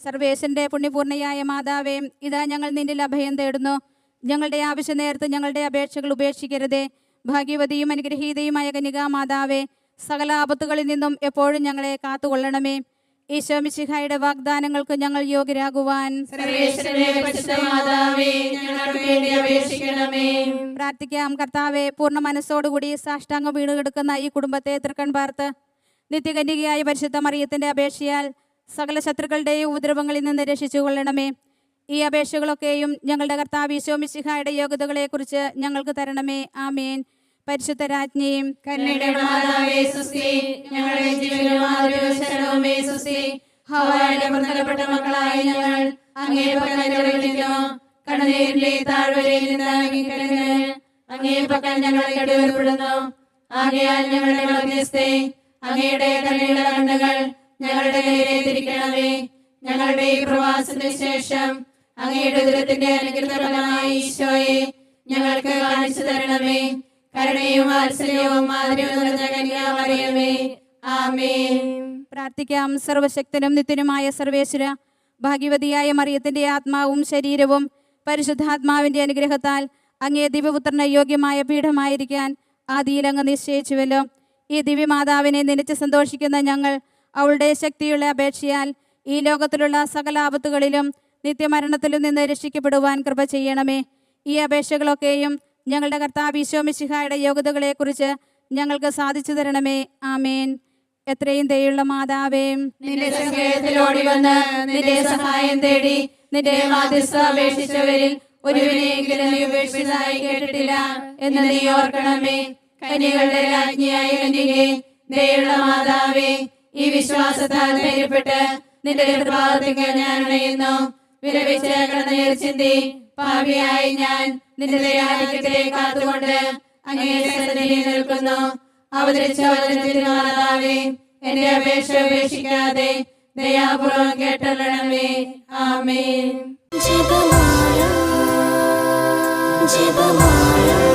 സർവേശന്റെ പുണ്യപൂർണ്ണയായ മാതാവേ, ഇതാ ഞങ്ങൾ നിന്നിൽ അഭയം തേടുന്നു. ഞങ്ങളുടെ ആവശ്യ നേരത്ത് ഞങ്ങളുടെ അപേക്ഷകൾ ഉപേക്ഷിക്കരുതേ. ഭാഗ്യവതിയും അനുഗ്രഹീതയുമായ കന്യകാ മാതാവേ, സകല ആപത്തുകളിൽ നിന്നും എപ്പോഴും ഞങ്ങളെ കാത്തുകൊള്ളണമേ. ഈശോ മിശിഹായുടെ വാഗ്ദാനങ്ങൾക്ക് ഞങ്ങൾ യോഗ്യരാകുവാൻ സർവേശ്വരന്റെ പരിശുദ്ധ മാതാവേ ഞങ്ങൾക്ക് വേണ്ടി അപേക്ഷിക്കണമേ. പ്രാർത്ഥിക്കാം. കർത്താവെ, പൂർണ്ണ മനസ്സോടുകൂടി സാഷ്ടാംഗം വീണ് കിടക്കുന്ന ഈ കുടുംബത്തെ തൃക്കൺ പാർത്ത് നിത്യകന്യകയായ പരിശുദ്ധ മറിയത്തിന്റെ അപേക്ഷയാൽ സകല ശത്രുക്കളുടെയും ഉപദ്രവങ്ങളിൽ നിന്ന് രക്ഷിച്ചു കൊള്ളണമേ. ഈ അപേക്ഷകളൊക്കെയും ഞങ്ങളുടെ കർത്താവ് ഈശോ മിശിഹായുടെ യോഗ്യതകളെക്കുറിച്ച് ഞങ്ങൾക്ക് തരണമേ. ആമേൻ. പരിശുദ്ധ രാജ്ഞിയും കന്യകയുടെ മാതാവേ സുസ്തി, ഞങ്ങളുടെ ജീവനും മാതൃകയും ശരണവുമേ സുസ്തി. ഹവ്വായുടെ പുറന്തള്ളപ്പെട്ട മക്കളായ ഞങ്ങൾ അങ്ങേ പക്കൽ നിന്നു കണ്ണുനീരിന്റെ താഴ്വരയിൽ നിന്ന് അങ്ങേക്കരുന്ന് അങ്ങേ പക്കൽ ഞങ്ങൾ കടുവേർപ്പെടുന്നു. ആകയാൽ ഞങ്ങളുടെ മധ്യസ്ഥെ അങ്ങയുടെ കരുണയുള്ള കണ്ണുകൾ ഞങ്ങളുടെ നേരെ തിരിക്കണമേ. ഞങ്ങളുടെ ഈ പ്രവാസത്തിന് ശേഷം അങ്ങയുടെ ദുരത്തിന്റെ അനുഗ്രഹഫലമായ ഈശോയെ ഞങ്ങൾക്ക് കാണിച്ചു തരണമേ. കരുണയും വാത്സല്യവും മാധുര്യവും നിറഞ്ഞ കന്യാമറിയമേ, ആമേൻ. പ്രാർത്ഥിക്കാം. സർവശക്തനും നിത്യനുമായ സർവേശ്വര, ഭാഗ്യവതിയായ മറിയത്തിന്റെ ആത്മാവും ശരീരവും പരിശുദ്ധാത്മാവിന്റെ അനുഗ്രഹത്താൽ അങ്ങേ ദിവ്യപുത്രന് യോഗ്യമായ പീഠമായിരിക്കാൻ ആദിയിൽ അങ്ങ് നിശ്ചയിച്ചുവല്ലോ. ഈ ദിവ്യമാതാവിനെ നനച്ച് സന്തോഷിക്കുന്ന ഞങ്ങൾ അവളുടെ ശക്തിയുള്ള അപേക്ഷയാൽ ഈ ലോകത്തിലുള്ള സകല ആപത്തുകളിലും നിത്യമരണത്തിലും നിന്ന് രക്ഷിക്കപ്പെടുവാൻ കൃപ ചെയ്യണമേ. ഈ അപേക്ഷകളൊക്കെയും ഞങ്ങളുടെ കർത്താവ് ഈശോ മിശിഹായുടെ യോഗ്യതകളെക്കുറിച്ച് ഞങ്ങൾക്ക് സാധിച്ചു തരണമേ. ആമേൻ. എത്രയും ദയുള്ള മാതാവേ, നിന്റെ സങ്കേതത്തിൽ ഓടി വന്ന് നിന്റെ സഹായം തേടി നിന്റെ മാധ്യസ്ഥ അപേക്ഷിച്ചവരിൽ ഒരുവിനെയെങ്കിലും നീ ഉപേക്ഷിച്ചതായി കേട്ടിട്ടില്ല എന്ന് നീ ഓർക്കണമേ. കന്യകളുടെ രാജ്ഞിയായ കന്യകേ, ദയുള്ള മാതാവേ, ഈ വിശ്വാസത്താൽ ധൈര്യപ്പെട്ട് നിന്റെ കൃപാസനത്തിൽ ഞാൻ അണയുന്നു. വിലപിച്ച കണ്ണുനീർ ചിന്തി പാപിയായി ഞാൻ നിന്റെ ദയാധിക്യത്തെ കാത്തുകൊണ്ട് അങ്ങേ സന്നിധിയിൽ നിൽക്കുന്നു. അവതരിച്ച വചനത്തിന് മാതാവേ, എന്റെ അപേക്ഷ ഉപേക്ഷിക്കാതെ ദയാപൂർവം കേട്ടല്ലണമേ. ആമേൻ. ജപമാല